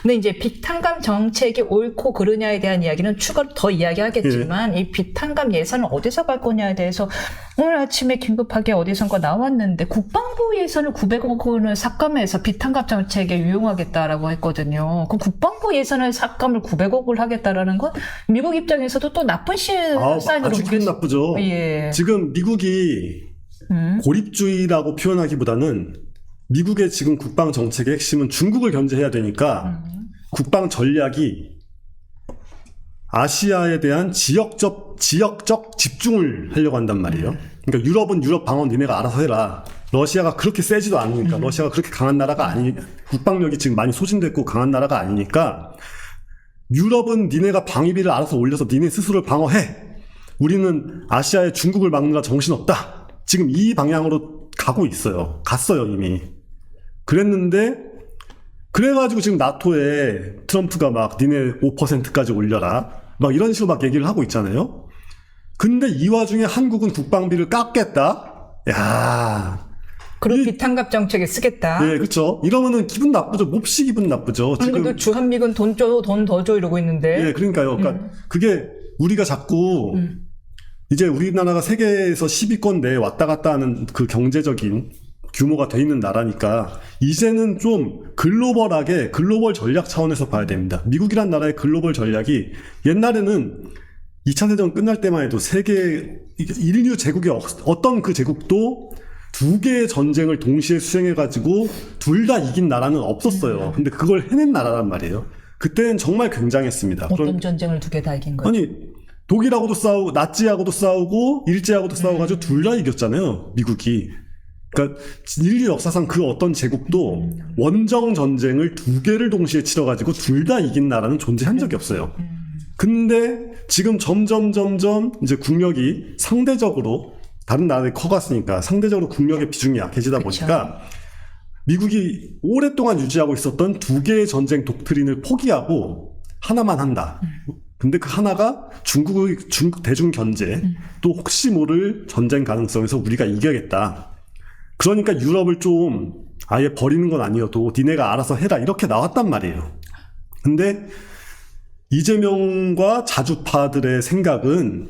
근데 이제 비탄감 정책이 옳고 그르냐에 대한 이야기는 추가로 더 이야기하겠지만 이 비탄감 예산은 어디서 갈 거냐에 대해서 오늘 아침에 긴급하게 어디선가 나왔는데 국방부 예산을 900억 원을 삭감해서 비탄감 정책에 유용하겠다라고 했거든요. 그럼 국방부 예산을 삭감을 900억을 하겠다라는 건 미국 입장에서도 또 나쁜 사인으로 아주 기분 나쁘죠. 예. 지금 미국이 고립주의라고 표현하기보다는 미국의 지금 국방 정책의 핵심은 중국을 견제해야 되니까 국방 전략이 아시아에 대한 지역적 집중을 하려고 한단 말이에요. 그러니까 유럽은 유럽 방어 니네가 알아서 해라. 러시아가 그렇게 세지도 않으니까 러시아가 그렇게 강한 나라가 국방력이 지금 많이 소진됐고 강한 나라가 아니니까 유럽은 니네가 방위비를 알아서 올려서 니네 스스로를 방어해. 우리는 아시아의 중국을 막느라 정신없다. 지금 이 방향으로 가고 있어요. 갔어요 이미. 그래가지고 지금 나토에 트럼프가 막 니네 5%까지 올려라. 막 이런 식으로 막 얘기를 하고 있잖아요. 근데 이 와중에 한국은 국방비를 깎겠다? 야. 그리고 비탄감 정책에 쓰겠다. 네, 그렇죠. 이러면은 기분 나쁘죠. 몹시 기분 나쁘죠. 지금 주한미군 돈 더 줘 이러고 있는데. 예, 그러니까요. 그러니까 그게 우리가 자꾸 이제 우리나라가 세계에서 10위권 내에 왔다 갔다 하는 그 경제적인 규모가 돼 있는 나라니까 이제는 좀 글로벌하게 글로벌 전략 차원에서 봐야 됩니다. 미국이란 나라의 글로벌 전략이 옛날에는 2차 대전 끝날 때만 해도 세계 인류 제국의 어떤 그 제국도 두 개의 전쟁을 동시에 수행해가지고 둘 다 이긴 나라는 없었어요. 근데 그걸 해낸 나라란 말이에요. 그때는 정말 굉장했습니다. 어떤 전쟁을 두 개 다 이긴 거예요? 아니 독일하고도 싸우고 나치하고도 싸우고 일제하고도 싸워가지고 둘 다 이겼잖아요. 미국이. 그러니까 인류 역사상 그 어떤 제국도 원정 전쟁을 2개를 동시에 치러가지고 둘 다 이긴 나라는 존재한 적이 없어요. 근데 지금 점점 이제 국력이 상대적으로 다른 나라들이 커갔으니까 상대적으로 국력의 비중이 약해지다 보니까 미국이 오랫동안 유지하고 있었던 2개의 전쟁 독트린을 포기하고 하나만 한다. 근데 그 하나가 중국 대중 견제, 또 혹시 모를 전쟁 가능성에서 우리가 이겨야겠다. 그러니까 유럽을 좀 아예 버리는 건 아니어도 니네가 알아서 해라 이렇게 나왔단 말이에요. 근데 이재명과 자주파들의 생각은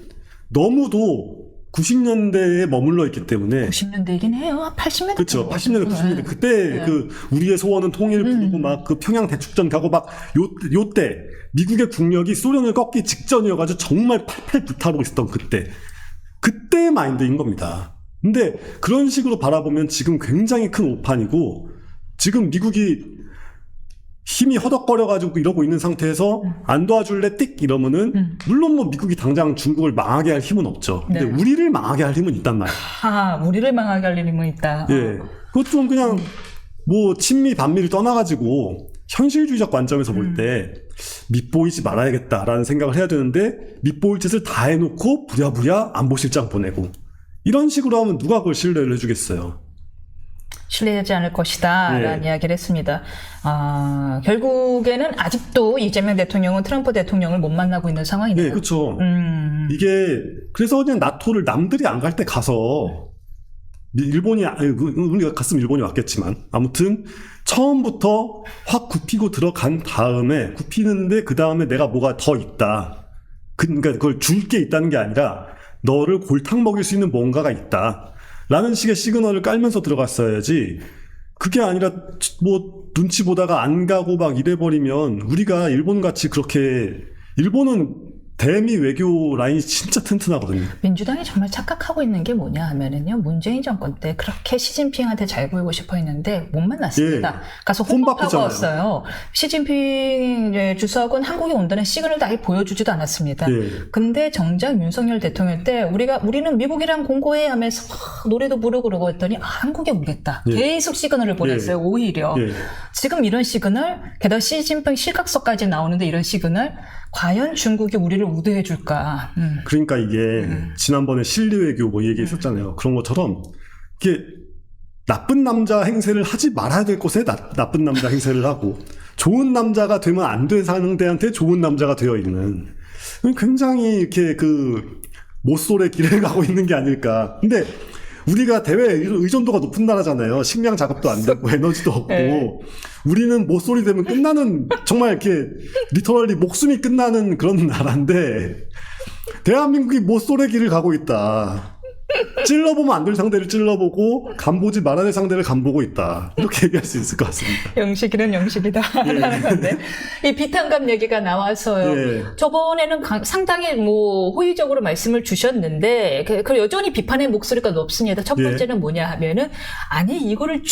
너무도 90년대에 머물러 있기 때문에 90년대이긴 해요. 80년대. 그렇죠. 80년대, 90년대 그때 네. 그 우리의 소원은 통일을 부르고 막 그 평양 대축전 가고 막 요때 미국의 국력이 소련을 꺾기 직전이어가지고 정말 팔팔 불타고 있었던 그때의 마인드인 겁니다. 근데 그런 식으로 바라보면 지금 굉장히 큰 오판이고 지금 미국이 힘이 허덕거려가지고 이러고 있는 상태에서 안 도와줄래 띡 이러면은 물론 뭐 미국이 당장 중국을 망하게 할 힘은 없죠. 근데 네. 우리를 망하게 할 힘은 있단 말이에요. 우리를 망하게 할 일이 있다. 예. 그것 좀 그냥 뭐 친미 반미를 떠나가지고 현실주의적 관점에서 볼 때 밉보이지 말아야겠다라는 생각을 해야 되는데 밉보일 짓을 다 해놓고 부랴부랴 안보실장 보내고 이런 식으로 하면 누가 그걸 신뢰를 해주겠어요. 신뢰하지 않을 것이다 라는 이야기를 했습니다. 결국에는 아직도 이재명 대통령은 트럼프 대통령을 못 만나고 있는 상황이네요. 네, 그렇죠. 이게 그래서 그냥 나토를 남들이 안 갈 때 가서 일본이 우리가 갔으면 일본이 왔겠지만 아무튼 처음부터 확 굽히고 들어간 다음에 굽히는데 그 다음에 내가 뭐가 더 있다. 그러니까 그걸 줄 게 있다는 게 아니라 너를 골탕 먹일 수 있는 뭔가가 있다. 라는 식의 시그널을 깔면서 들어갔어야지 그게 아니라 뭐 눈치 보다가 안 가고 막 이래버리면 우리가 일본같이 그렇게 일본은 대미 외교 라인이 진짜 튼튼하거든요. 민주당이 정말 착각하고 있는 게 뭐냐 하면은요, 문재인 정권 때 그렇게 시진핑한테 잘 보이고 싶어 했는데 못 만났습니다. 가서 혼밥하고 왔어요. 시진핑 주석은 한국에 온다는 시그널도 아예 보여주지도 않았습니다. 근데 정작 윤석열 대통령 때 우리는 미국이랑 공고해 하면서 노래도 부르고 그러고 했더니 한국에 오겠다. 계속 시그널을 보냈어요. 오히려. 지금 이런 시그널, 게다가 시진핑 실각서까지 나오는데 이런 시그널, 과연 중국이 우리를 우대해 줄까? 그러니까 이게 지난번에 실리외교 뭐 얘기했었잖아요. 그런 것처럼 이게 나쁜 남자 행세를 하지 말아야 될 곳에 나쁜 남자 행세를 하고 좋은 남자가 되면 안 된 상대한테 좋은 남자가 되어 있는 굉장히 이렇게 그 모쏠의 길을 가고 있는 게 아닐까. 근데 우리가 대외 의존도가 높은 나라잖아요. 식량 작업도 안 되고 에너지도 없고 우리는 모쏠이 되면 끝나는 정말 이렇게 리터럴리 목숨이 끝나는 그런 나라인데 대한민국이 모쏠의 길을 가고 있다. 찔러보면 안 될 상대를 찔러보고 간보지 말아야 될 상대를 간보고 있다. 이렇게 얘기할 수 있을 것 같습니다. 영식이는 영식이다. 라는 건데. 이 비탄감 얘기가 나와서요. 저번에는 상당히 뭐 호의적으로 말씀을 주셨는데, 그 여전히 비판의 목소리가 높습니다. 첫 번째는 뭐냐 하면은, 아니, 이거를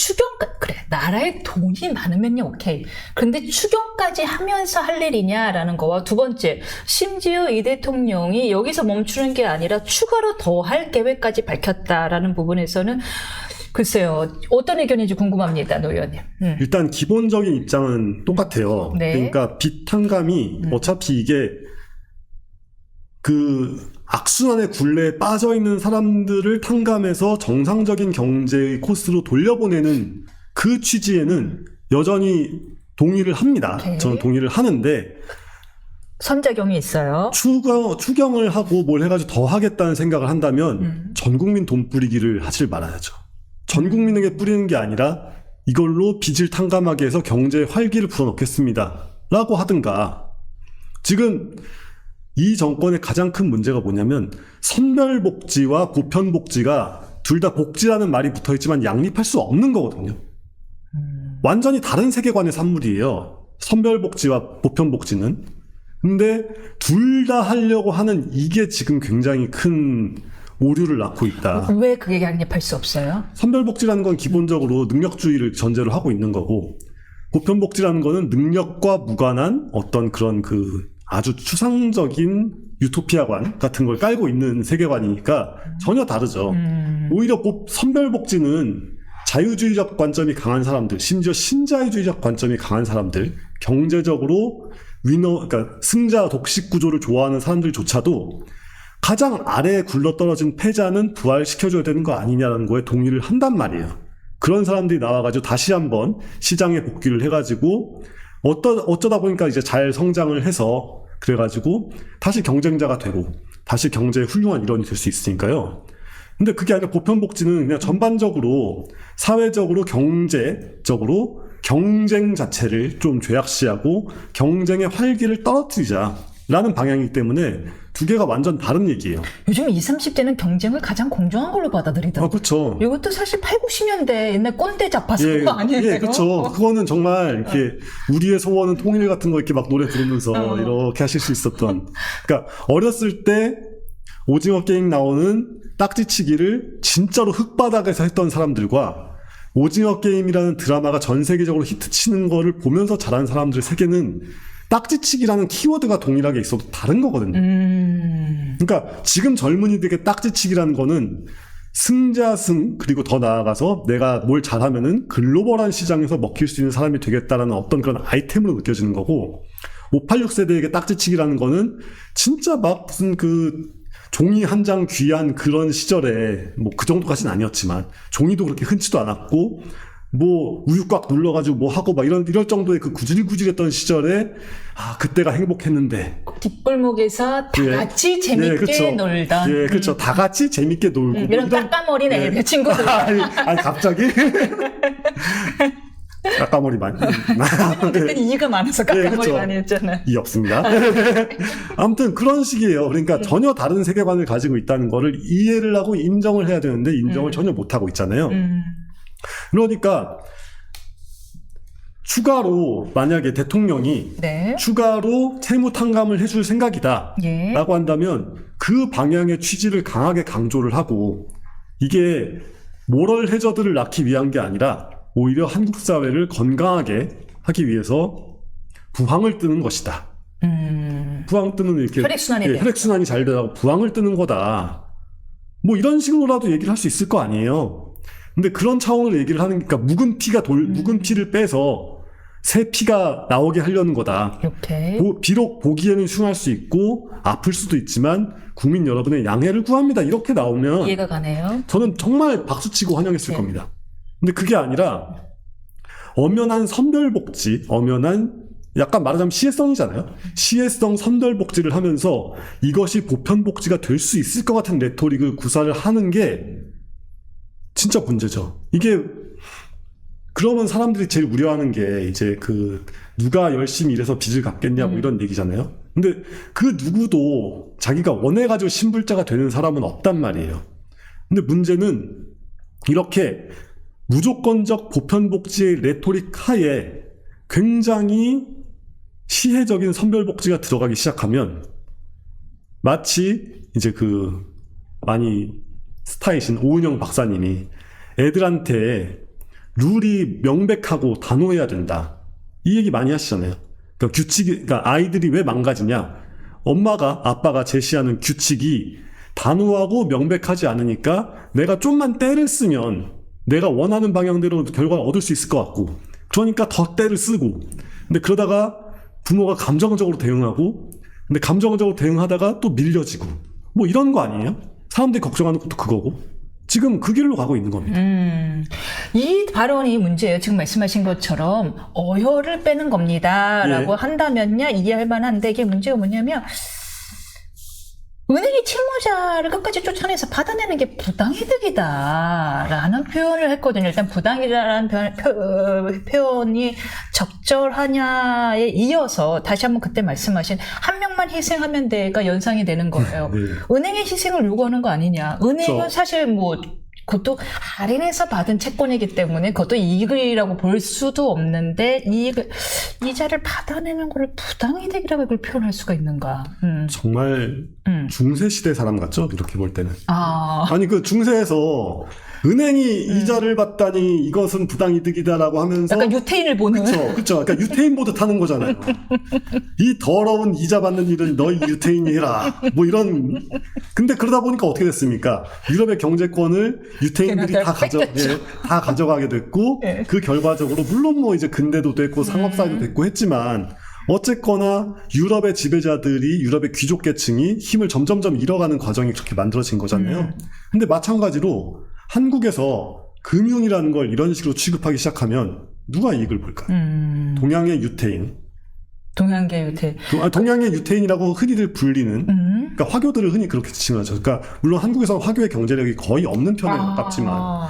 그래, 나라에 돈이 많으면요, 오케이. 그런데 추경까지 하면서 할 일이냐라는 거와 두 번째, 심지어 이 대통령이 여기서 멈추는 게 아니라 추가로 더 할 계획까지 밝혔다라는 부분에서는 글쎄요, 어떤 의견인지 궁금합니다, 노 의원님. 일단 기본적인 입장은 똑같아요. 그러니까 비탄감이 어차피 이게 그 악순환의 굴레에 빠져 있는 사람들을 탕감해서 정상적인 경제 코스로 돌려보내는 그 취지에는 여전히 동의를 합니다. 저는 동의를 하는데 선작용이 있어요. 추경을 하고 뭘 해가지고 더 하겠다는 생각을 한다면 전 국민 돈 뿌리기를 하질 말아야죠. 전 국민에게 뿌리는 게 아니라 이걸로 빚을 탕감하게 해서 경제에 활기를 불어넣겠습니다. 라고 하든가. 지금 이 정권의 가장 큰 문제가 뭐냐면 선별복지와 보편복지가 둘 다 복지라는 말이 붙어있지만 양립할 수 없는 거거든요. 완전히 다른 세계관의 산물이에요. 선별복지와 보편복지는. 근데 둘 다 하려고 하는 이게 지금 굉장히 큰 오류를 낳고 있다. 왜 그게 양립할 수 없어요? 선별복지라는 건 기본적으로 능력주의를 전제로 하고 있는 거고 보편복지라는 거는 능력과 무관한 어떤 그런 그 아주 추상적인 유토피아관 같은 걸 깔고 있는 세계관이니까 전혀 다르죠. 오히려 선별복지는 자유주의적 관점이 강한 사람들, 심지어 신자유주의적 관점이 강한 사람들, 경제적으로 그러니까 승자 독식 구조를 좋아하는 사람들조차도 가장 아래에 굴러떨어진 패자는 부활시켜줘야 되는 거 아니냐는 거에 동의를 한단 말이에요. 그런 사람들이 나와가지고 다시 한번 시장에 복귀를 해가지고 어쩌다 보니까 이제 잘 성장을 해서 그래가지고 다시 경쟁자가 되고 다시 경제의 훌륭한 일원이 될 수 있으니까요. 근데 그게 아니라 보편복지는 그냥 전반적으로 사회적으로 경제적으로 경쟁 자체를 좀 죄악시하고 경쟁의 활기를 떨어뜨리자라는 방향이기 때문에 두 개가 완전 다른 얘기예요. 요즘 20, 30대는 경쟁을 가장 공정한 걸로 받아들이더라고요. 그렇죠. 이것도 사실 8, 90년대 옛날 꼰대 잡아서 그거 아니에요? 예, 그렇죠. 그거는 정말 이렇게 우리의 소원은 통일 같은 거 이렇게 막 노래 부르면서 이렇게 하실 수 있었던. 그러니까 어렸을 때 오징어 게임 나오는 딱지치기를 진짜로 흙바닥에서 했던 사람들과 오징어 게임이라는 드라마가 전 세계적으로 히트치는 거를 보면서 자란 사람들의 세계는 딱지치기라는 키워드가 동일하게 있어도 다른 거거든요. 그러니까 지금 젊은이들에게 딱지치기라는 거는 승자승, 그리고 더 나아가서 내가 뭘 잘하면은 글로벌한 시장에서 먹힐 수 있는 사람이 되겠다라는 어떤 그런 아이템으로 느껴지는 거고, 586 세대에게 딱지치기라는 거는 진짜 막 무슨 종이 한 장 귀한 그런 시절에 뭐 그 정도까지는 아니었지만 종이도 그렇게 흔치도 않았고 뭐 우유 꽉 눌러가지고 뭐 하고 막 이럴 정도의 그 구질구질했던 시절에 그때가 행복했는데 뒷골목에서 다 같이 재밌게 그렇죠. 놀던 그렇죠. 다 같이 재밌게 놀고 이런 까까머리는 애들 친구들 아니 갑자기 까까머리 많이 그때는 이가 많아서 까까머리 그렇죠. 많이 했잖아요. 이 없습니다. 아무튼 그런 식이에요. 그러니까 전혀 다른 세계관을 가지고 있다는 거를 이해를 하고 인정을 해야 되는데 인정을 전혀 못하고 있잖아요. 그러니까 추가로 만약에 대통령이 추가로 채무 탕감을 해줄 생각이다 라고 한다면 그 방향의 취지를 강하게 강조를 하고, 이게 모럴 해저드를 낳기 위한 게 아니라 오히려 한국 사회를 건강하게 하기 위해서 부항을 뜨는 것이다. 부항 뜨는 이렇게 혈액순환이 잘 되라고 부항을 뜨는 거다. 뭐 이런 식으로라도 얘기를 할 수 있을 거 아니에요. 근데 그런 차원으로 얘기를 하는, 그러니까 묵은 피를 빼서 새 피가 나오게 하려는 거다. 비록 보기에는 흉할 수 있고 아플 수도 있지만 국민 여러분의 양해를 구합니다. 이렇게 나오면 이해가 가네요. 저는 정말 박수치고 환영했을 겁니다. 근데 그게 아니라 엄연한 선별복지, 약간 말하자면 시혜성이잖아요. 시혜성 선별복지를 하면서 이것이 보편복지가 될 수 있을 것 같은 레토릭을 구사를 하는 게 진짜 문제죠. 이게 그러면 사람들이 제일 우려하는 게 이제 누가 열심히 일해서 빚을 갚겠냐고 이런 얘기잖아요. 근데 그 누구도 자기가 원해가지고 신불자가 되는 사람은 없단 말이에요. 근데 문제는 이렇게 무조건적 보편복지의 레토릭 하에 굉장히 시혜적인 선별복지가 들어가기 시작하면 마치 이제 많이 스타이신 오은영 박사님이 애들한테 룰이 명백하고 단호해야 된다, 이 얘기 많이 하시잖아요. 그러니까 아이들이 왜 망가지냐, 아빠가 제시하는 규칙이 단호하고 명백하지 않으니까 내가 좀만 때를 쓰면 내가 원하는 방향대로 결과를 얻을 수 있을 것 같고, 그러니까 더 때를 쓰고, 근데 그러다가 부모가 감정적으로 대응하고, 근데 감정적으로 대응하다가 또 밀려지고, 뭐 이런 거 아니에요? 사람들이 걱정하는 것도 그거고. 지금 그 길로 가고 있는 겁니다. 이 발언이 문제예요. 지금 말씀하신 것처럼 어혈을 빼는 겁니다 라고 한다면야 이해할 만한데, 이게 문제가 뭐냐면 은행이 채무자를 끝까지 쫓아내서 받아내는 게 부당이득이다라는 표현을 했거든요. 일단 부당이라는 표현이 적절하냐에 이어서 다시 한번 그때 말씀하신 한 명만 희생하면 돼가 연상이 되는 거예요. 은행의 희생을 요구하는 거 아니냐. 은행은 사실 그것도 할인해서 받은 채권이기 때문에 그것도 이익이라고 볼 수도 없는데 이자를 받아내는 걸 부당이득이라고 이걸 표현할 수가 있는가. 정말 중세시대 사람 같죠? 이렇게 볼 때는. 아니 중세에서 은행이 이자를 받다니 이것은 부당이득이다라고 하면서 약간 유태인을 보는. 그쵸. 그러니까 유태인 보듯 하는 거잖아요. 이 더러운 이자 받는 일은 너희 유태인이 해라. 뭐 이런. 근데 그러다 보니까 어떻게 됐습니까? 유럽의 경제권을 유태인들이 다 다 가져가게 됐고, 예. 그 결과적으로 물론 뭐 이제 근대도 됐고 상업사회도 됐고 했지만, 어쨌거나 유럽의 지배자들이 유럽의 귀족 계층이 힘을 점점점 잃어가는 과정이 그렇게 만들어진 거잖아요. 근데 마찬가지로 한국에서 금융이라는 걸 이런 식으로 취급하기 시작하면 누가 이익을 볼까요? 동양의 유태인. 동양계 유태. 동양의 유태인이라고 흔히들 불리는, 그러니까 화교들을 흔히 그렇게 칭하죠. 그러니까 물론 한국에서는 화교의 경제력이 거의 없는 편에 가깝지만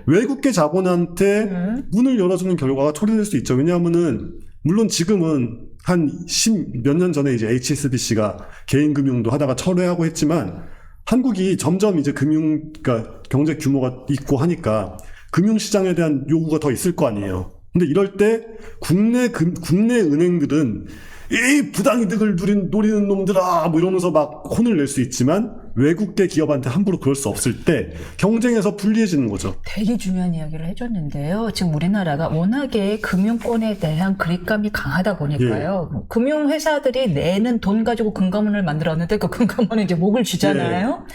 외국계 자본한테 문을 열어주는 결과가 초래될 수 있죠. 왜냐하면은 물론 지금은 한 10 몇 년 전에 이제 HSBC가 개인 금융도 하다가 철회하고 했지만 한국이 점점 이제 그러니까 경제 규모가 있고 하니까 금융 시장에 대한 요구가 더 있을 거 아니에요. 근데 이럴 때 국내 은행들은 이 부당이득을 노리는 놈들아 뭐 이러면서 막 혼을 낼 수 있지만 외국계 기업한테 함부로 그럴 수 없을 때 경쟁에서 불리해지는 거죠. 되게 중요한 이야기를 해줬는데요. 지금 우리나라가 워낙에 금융권에 대한 그립감이 강하다 보니까요. 금융회사들이 내는 돈 가지고 금감원을 만들었는데 그 금감원은 이제 목을 쥐잖아요.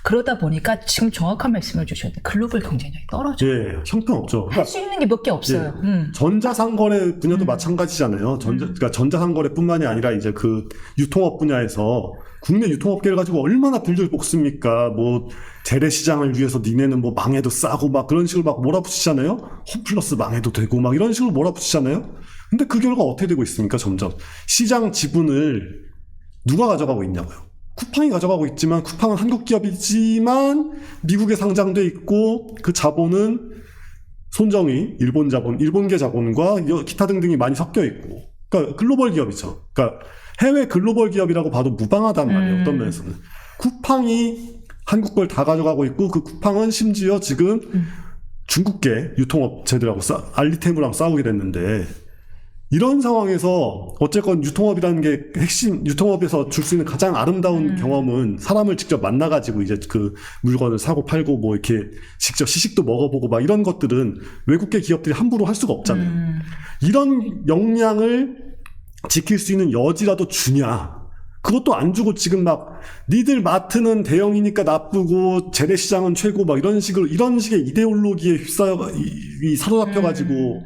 그러다 보니까 지금 정확한 말씀을 주셔야 돼요. 글로벌 경쟁력이 떨어져요. 예, 형편없죠. 할 수 있는 게 몇 개 없어요. 전자상거래 분야도 마찬가지잖아요. 그러니까 전자상거래뿐만이 아니라 이제 그 유통업 분야에서 국내 유통업계를 가지고 얼마나 불들 볶습니까? 뭐 재래시장을 위해서 니네는 뭐 망해도 싸고 막 그런 식으로 막 몰아붙이잖아요. 홈플러스 망해도 되고 막 이런 식으로 몰아붙이잖아요. 근데 그 결과 어떻게 되고 있습니까? 점점 시장 지분을 누가 가져가고 있냐고요. 쿠팡이 가져가고 있지만 쿠팡은 한국 기업이지만 미국에 상장돼 있고 그 자본은 손정의 일본계 자본과 기타 등등이 많이 섞여 있고, 그러니까 글로벌 기업이죠. 그러니까 해외 글로벌 기업이라고 봐도 무방하단 말이에요. 어떤 면에서는 쿠팡이 한국 걸 다 가져가고 있고 그 쿠팡은 심지어 지금 중국계 유통업체들하고 알리테무랑 싸우게 됐는데. 이런 상황에서 어쨌건 유통업이라는 게 핵심, 유통업에서 줄 수 있는 가장 아름다운 경험은 사람을 직접 만나가지고 이제 그 물건을 사고 팔고 뭐 이렇게 직접 시식도 먹어보고 막 이런 것들은 외국계 기업들이 함부로 할 수가 없잖아요. 이런 역량을 지킬 수 있는 여지라도 주냐. 그것도 안 주고 지금 막 니들 마트는 대형이니까 나쁘고 재래시장은 최고 막 이런 식의 이데올로기에 사로잡혀가지고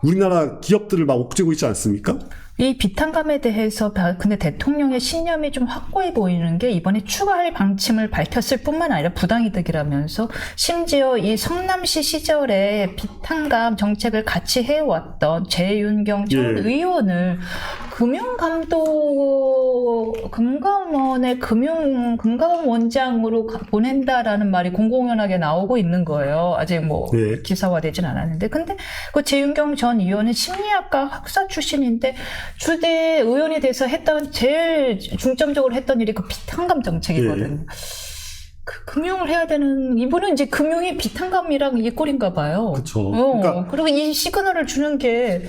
우리나라 기업들을 막 옥죄고 있지 않습니까? 이 비탄감에 대해서 근데 대통령의 신념이 좀 확고해 보이는 게 이번에 추가할 방침을 밝혔을 뿐만 아니라 부당이득이라면서 심지어 이 성남시 시절에 비탄감 정책을 같이 해왔던 재윤경 전 의원을 금감원의 금감원장으로 보낸다라는 말이 공공연하게 나오고 있는 거예요. 아직 뭐 기사화되진 않았는데. 근데 그 재윤경 전 의원은 심리학과 학사 출신인데 주대 의원이 돼서 제일 중점적으로 했던 일이 그 비탄감 정책이거든요. 그 금융을 해야 되는 이분은 이제 금융이 비탄감이랑 이게 꼴인가 봐요. 그렇죠. 그러니까 그리고 이 시그널을 주는 게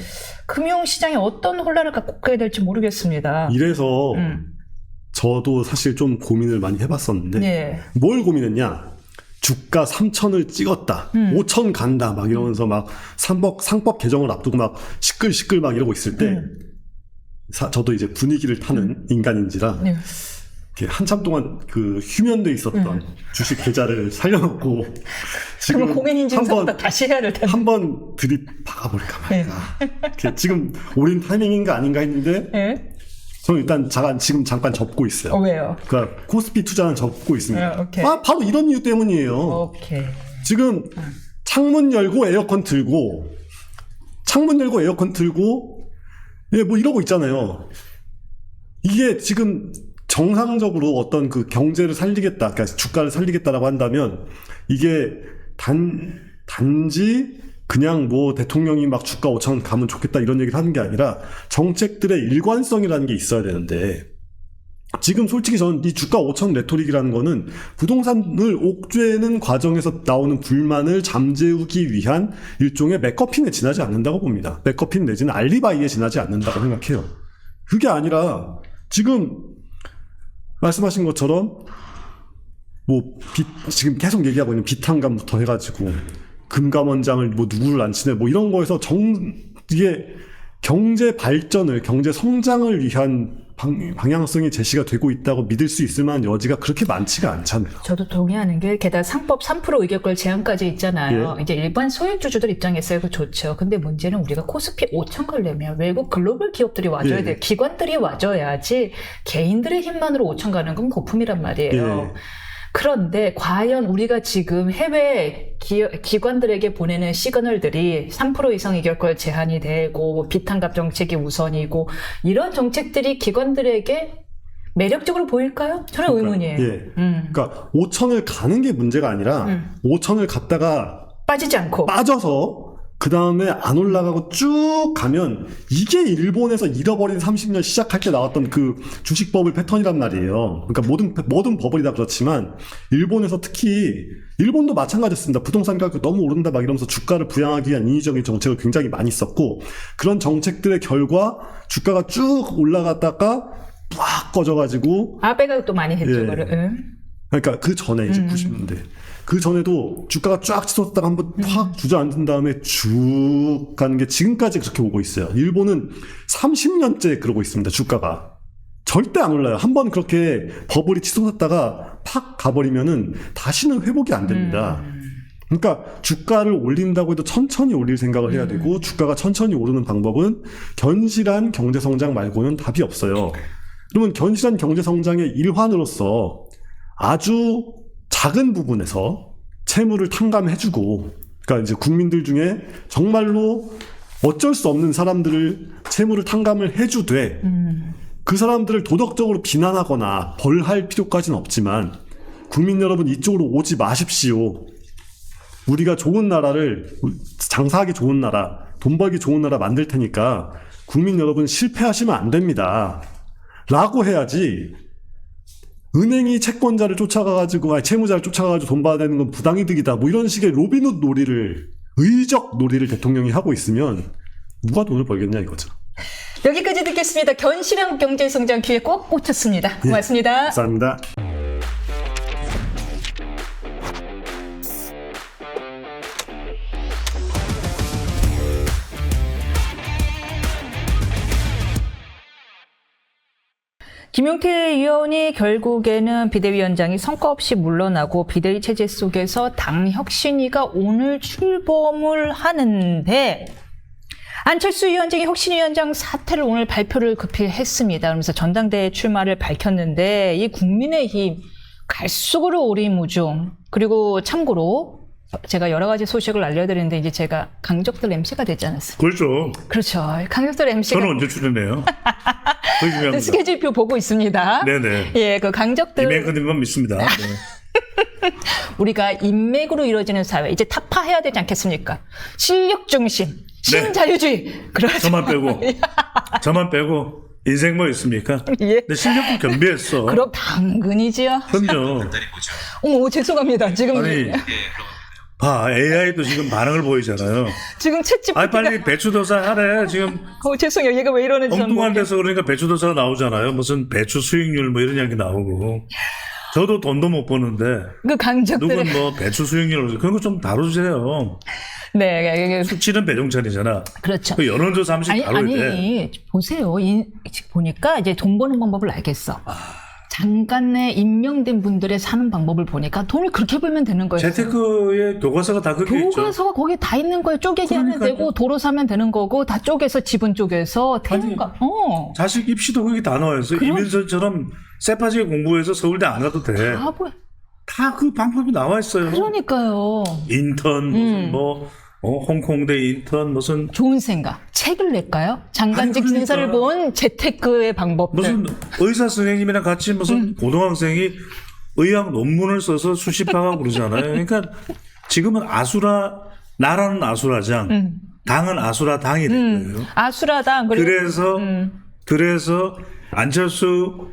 금융 시장에 어떤 혼란을 갖게 될지 모르겠습니다. 이래서 저도 사실 좀 고민을 많이 해봤었는데 뭘 고민했냐? 주가 3,000을 찍었다. 5,000 간다. 막 이러면서 막 상법 개정을 앞두고 막 시끌시끌 막 이러고 있을 때 저도 이제 분위기를 타는 인간인지라 이렇게 한참 동안 그 휴면돼 있었던 주식 계좌를 살려놓고 지금 고민 인증서부터 다시 해야 될 텐데 한번 들이 박아볼까 말까. 지금 올인 타이밍인가 아닌가 했는데 저는 일단 지금 잠깐 접고 있어요. 왜요? 그러니까 코스피 투자는 접고 있습니다. 바로 이런 이유 때문이에요. 지금 창문 열고 에어컨 틀고 뭐 이러고 있잖아요. 이게 지금 정상적으로 어떤 그 경제를 살리겠다, 그러니까 주가를 살리겠다라고 한다면 이게 단지 그냥 뭐 대통령이 막 주가 5,000원 가면 좋겠다 이런 얘기를 하는 게 아니라 정책들의 일관성이라는 게 있어야 되는데 지금 솔직히 저는 이 주가 5,000 레토릭이라는 거는 부동산을 옥죄는 과정에서 나오는 불만을 잠재우기 위한 일종의 맥거핀에 지나지 않는다고 봅니다. 맥거핀 내지는 알리바이에 지나지 않는다고 생각해요. 그게 아니라 지금 말씀하신 것처럼 지금 계속 얘기하고 있는 비탄감부터 해가지고 금감원장을 누구를 안 치네 이런 거에서 이게 경제 발전을, 경제 성장을 위한 방향성이 제시가 되고 있다고 믿을 수 있을 만한 여지가 그렇게 많지가 않잖아요. 저도 동의하는 게 게다가 상법 3% 의결권 제한까지 있잖아요. 이제 일반 소액주주들 입장에서 이거 좋죠. 근데 문제는 우리가 코스피 5천 가려면 외국 글로벌 기업들이 와줘야 돼요. 기관들이 와줘야지 개인들의 힘만으로 5천 가는 건 거품이란 말이에요. 그런데 과연 우리가 지금 해외 기관들에게 보내는 시그널들이 3% 이상 의결권 제한이 되고 비탄갑 정책이 우선이고 이런 정책들이 기관들에게 매력적으로 보일까요? 저는 의문이에요. 그러니까 5천을 가는 게 문제가 아니라 5천을 갔다가 빠지지 않고 빠져서 그 다음에 안 올라가고 쭉 가면 이게 일본에서 잃어버린 30년 시작할 때 나왔던 그 주식버블 패턴이란 말이에요. 그러니까 모든 버블이 다 그렇지만 일본에서 특히 일본도 마찬가지였습니다. 부동산 가격 너무 오른다 막 이러면서 주가를 부양하기 위한 인위적인 정책을 굉장히 많이 썼고 그런 정책들의 결과 주가가 쭉 올라갔다가 빡 꺼져가지고 아베가 또 많이 했죠. 그러니까 그 전에 이제 90년대 그 전에도 주가가 쫙 치솟다가 한번 확 주저앉은 다음에 쭉 가는 게 지금까지 그렇게 오고 있어요. 일본은 30년째 그러고 있습니다. 주가가 절대 안 올라요. 한번 그렇게 버블이 치솟았다가 팍 가버리면은 다시는 회복이 안 됩니다. 그러니까 주가를 올린다고 해도 천천히 올릴 생각을 해야 되고 주가가 천천히 오르는 방법은 견실한 경제성장 말고는 답이 없어요. 그러면 견실한 경제성장의 일환으로서 아주 작은 부분에서 채무를 탕감해주고, 그러니까 이제 국민들 중에 정말로 어쩔 수 없는 사람들을 채무를 탕감을 해주되, 그 사람들을 도덕적으로 비난하거나 벌할 필요까지는 없지만, 국민 여러분 이쪽으로 오지 마십시오. 우리가 좋은 나라를, 장사하기 좋은 나라, 돈 벌기 좋은 나라 만들 테니까, 국민 여러분 실패하시면 안 됩니다. 라고 해야지, 은행이 채권자를 쫓아가가지고, 채무자를 쫓아가가지고 돈 받아야 되는 건 부당이득이다. 이런 식의 로빈훗 놀이를, 의적 놀이를 대통령이 하고 있으면, 누가 돈을 벌겠냐 이거죠. 여기까지 듣겠습니다. 견실한 경제성장 귀에 꼭 꽂혔습니다. 고맙습니다. 감사합니다. 김용태 의원이 결국에는 비대위원장이 성과 없이 물러나고 비대위 체제 속에서 당 혁신위가 오늘 출범을 하는데 안철수 위원장이 혁신위원장 사퇴를 오늘 발표를 급히 했습니다. 그러면서 전당대회 출마를 밝혔는데 이 국민의힘 갈수록 오리무중 그리고 참고로 제가 여러 가지 소식을 알려드리는데 이제 제가 강적들 MC가 되지 않았어요. 그렇죠. 그렇죠. 강적들 MC가 저는 언제 출연해요? 그게 중요합니다. 스케줄표 보고 있습니다. 네네. 예, 그 강적들 김앵커님만 믿습니다. 네. 우리가 인맥으로 이루어지는 사회 이제 타파해야 되지 않겠습니까? 실력 중심, 신자유주의. 그렇죠. 저만 빼고 인생 뭐 있습니까? 예. 근데 실력도 겸비했어. 그럼 당근이지요. 그럼요. 어머 죄송합니다. 지금 아니 봐 AI도 지금 반응을 보이잖아요. 지금 챗GPT가 아 빨리 배추도사 하래. 지금 죄송해요. 얘가 왜 이러는지 엉뚱한 데서 그러니까 배추도사가 나오잖아요. 무슨 배추 수익률 뭐 이런 이야기 나오고. 저도 돈도 못 버는데 그 강적들 누군 뭐 배추 수익률 그런 거 좀 다뤄주세요. 네, 수치는 배종찬이잖아. 그렇죠. 그 여론조사 한 번씩 다뤄야 돼. 아니 보세요. 보니까 이제 돈 버는 방법을 알겠어. 장관에 임명된 분들의 사는 방법을 보니까 돈을 그렇게 벌면 되는 거예요. 재테크의 교과서가 다 그게 있죠. 교과서가 거기 다 있는 거예요. 쪼개기 하면 되고 도로 사면 되는 거고 다 쪼개서 지분 쪼개서 태양광. 자식 입시도 거기 다 나와 있어. 이민선처럼 쎄파지게 공부해서 서울대 안 가도 돼. 다 그 방법이 나와 있어요. 그러니까요. 인턴 무슨 뭐 홍콩대 인턴 무슨 좋은 생각. 책을 낼까요? 장관직 진사를 본 재테크의 방법들. 무슨 의사 선생님이랑 같이 무슨 고등학생이 의학 논문을 써서 수십하고 그러잖아요. 그러니까 지금은 나라는 아수라장, 당은 아수라당이 된 거예요. 아수라당. 그래서 안철수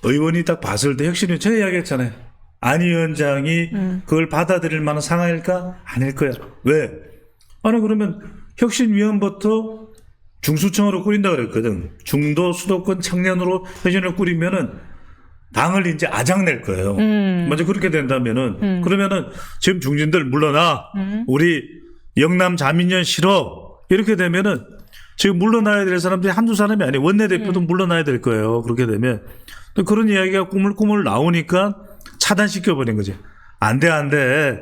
의원이 딱 봤을 때 혁신이 제가 이야기했잖아요. 안 위원장이 그걸 받아들일 만한 상황일까? 아닐 거야. 왜? 아니 그러면 혁신위원부터 중수청으로 꾸린다 그랬거든. 중도 수도권 청년으로 혁신을 꾸리면은 당을 이제 아작낼 거예요. 먼저 그렇게 된다면은 그러면은 지금 중진들 물러나 우리 영남 자민련 싫어 이렇게 되면은 지금 물러나야 될 사람들이 한두 사람이 아니에요. 원내대표도 물러나야 될 거예요. 그렇게 되면 또 그런 이야기가 꾸물꾸물 나오니까 차단시켜버린 거지. 안 돼.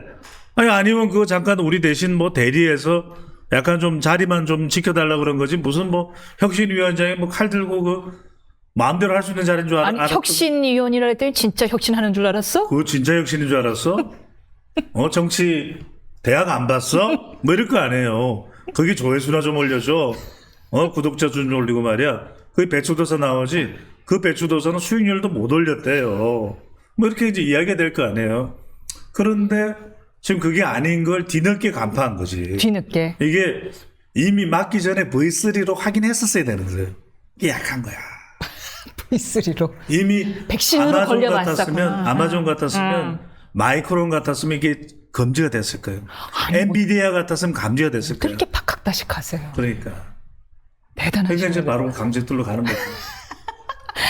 아니 아니면 그거 잠깐 우리 대신 뭐 대리해서 약간 좀 자리만 좀 지켜달라 그런 거지. 무슨 뭐 혁신위원장이 뭐 칼 들고 그 마음대로 할 수 있는 자리인 줄 아니, 알았어. 혁신위원이라 했더니 진짜 혁신하는 줄 알았어? 그거 진짜 혁신인 줄 알았어? 정치 대학 안 봤어? 뭐 이럴 거 아니에요. 거기 조회수나 좀 올려줘. 구독자 수 좀 올리고 말이야. 거기 배추도서 나오지. 그 배추도서는 수익률도 못 올렸대요. 뭐 이렇게 이제 이야기가 될 거 아니에요. 그런데 지금 그게 아닌 걸 뒤늦게 간파한 거지. 뒤늦게. 이게 이미 맞기 전에 V3로 확인했었어야 되는 거예요. 이게 약한 거야. V3로. 이미 백신으로 아마존 걸려봤었구나. 같았으면 아마존 같았으면 마이크론 같았으면 이게 금지가 됐을 거예요. 엔비디아 같았으면 감지가 됐을 거예요. 그렇게 박학다식하세요. 그러니까 대단하시죠. 이제 바로 강제들로 가는 거죠.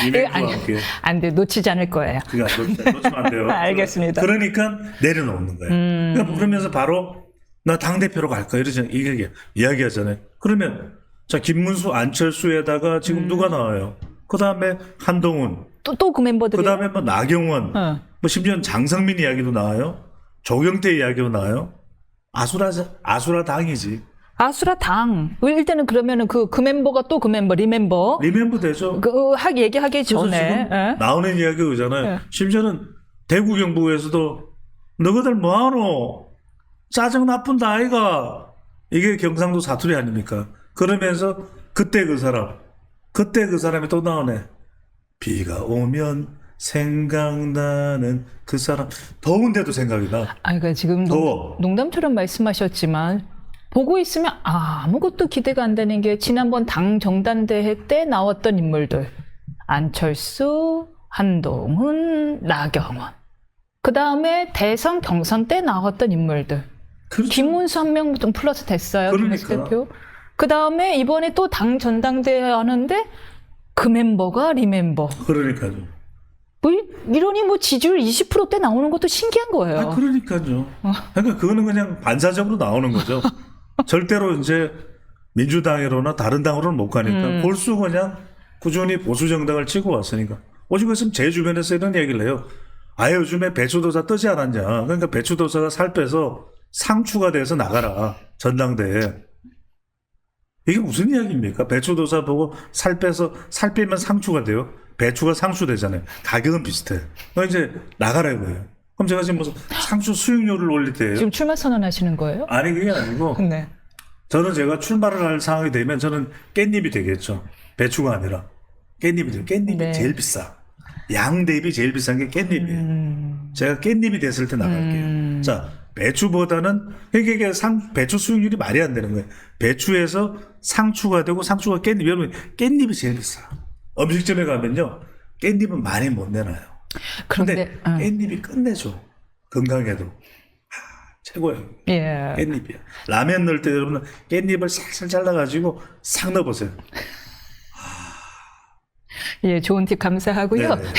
이거 이벤트와 함께. 안 돼. 놓치지 않을 거예요. 그러니까 놓치면 안 돼요. 알겠습니다. 그러니까 내려놓는 거예요. 그러니까 그러면서 바로 나 당대표로 갈 거야 이러잖아요. 이게 이야기하잖아요. 그러면 자 김문수 안철수에다가 지금 누가 나와요? 그 다음에 한동훈, 또 그 멤버들이. 그 다음에 뭐 나경원, 어. 뭐 심지어 장성민 이야기도 나와요. 조경태 이야기도 나와요. 아수라 당이지. 아수라 당. 일단은 그러면은 그 멤버가 또 그 멤버, 리멤버. 리멤버 되죠. 얘기하기 그래서 전에. 지금 예? 나오는 이야기가 그잖아요. 예. 심지어는 대구 경북에서도 너희들 뭐하노? 짜증 나쁜다 아이가. 이게 경상도 사투리 아닙니까? 그러면서 그때 그 사람이 또 나오네. 비가 오면 생각나는 그 사람. 더운데도 생각이 나. 그러니까 지금 더워. 농담처럼 말씀하셨지만 보고 있으면 아무것도 기대가 안 되는 게 지난번 당 정당대회 때 나왔던 인물들. 안철수, 한동훈, 나경원. 그 다음에 대선 경선 때 나왔던 인물들. 그렇죠. 김문수 한 명 좀 플러스 됐어요. 김문수 그러니까. 대표. 그 다음에 이번에 또 당 전당대회 하는데 그 멤버가 리멤버. 그러니까요. 뭐 이러니 뭐 지지율 20%대 나오는 것도 신기한 거예요. 그러니까요. 그러니까 그거는 그냥 반사적으로 나오는 거죠. 절대로 이제 민주당으로나 다른 당으로는 못 가니까 골수 그냥 꾸준히 보수 정당을 치고 왔으니까. 오직 있으면 제 주변에서 이런 얘기를 해요. 요즘에 배추도사 뜨지 않았냐. 그러니까 배추도사가 살 빼서 상추가 돼서 나가라. 전당대회. 이게 무슨 이야기입니까? 배추도사 보고 살 빼면 상추가 돼요. 배추가 상추 되잖아요. 가격은 비슷해. 이제 나가라 이거예요. 그럼 제가 지금 무슨 상추 수익률을 올릴 때예요? 지금 출마 선언하시는 거예요? 아니 그게 아니고 네. 저는 제가 출마를 할 상황이 되면 저는 깻잎이 되겠죠. 배추가 아니라 깻잎이 네. 제일 비싸. 양 대비 제일 비싼 게 깻잎이에요. 제가 깻잎이 됐을 때 나갈게요. 자, 배추보다는 이게 배추 수익률이 말이 안 되는 거예요. 배추에서 상추가 되고 상추가 깻잎. 여러분 깻잎이 제일 비싸. 음식점에 가면요 깻잎은 많이 못 내놔요. 그런데 깻잎이 끝내줘. 건강에도 최고예요. 예. 깻잎이야. 라면 넣을 때 여러분 깻잎을 살살 잘라가지고 싹 넣어보세요. 예, 좋은 팁 감사하고요. 네네.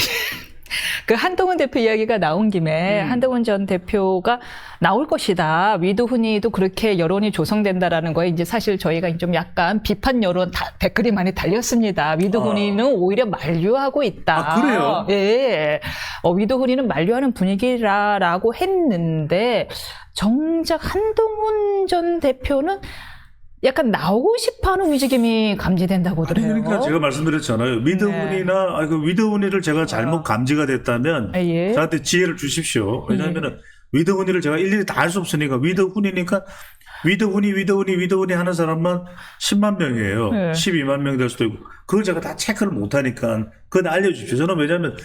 그 한동훈 대표 이야기가 나온 김에 한동훈 전 대표가 나올 것이다. 위도훈이도 그렇게 여론이 조성된다라는 거에 이제 사실 저희가 좀 약간 비판 여론 댓글이 많이 달렸습니다. 위도훈이는 오히려 만류하고 있다. 그래요? 예. 위도훈이는 만류하는 분위기라고 했는데 정작 한동훈 전 대표는 약간 나오고 싶어하는 움직임이 감지된다고 아니, 그래요. 그러니까 제가 말씀드렸잖아요. 위드훈이나 그 위드훈이를 제가 잘못 감지가 됐다면 예. 저한테 지혜를 주십시오. 왜냐하면 위드훈이를 제가 일일이 다 할 수 없으니까 위드훈이니까 위드훈이 하는 사람만 10만 명이에요. 네. 12만 명 될 수도 있고 그걸 제가 다 체크를 못하니까 그건 알려주십시오. 저는 왜냐하면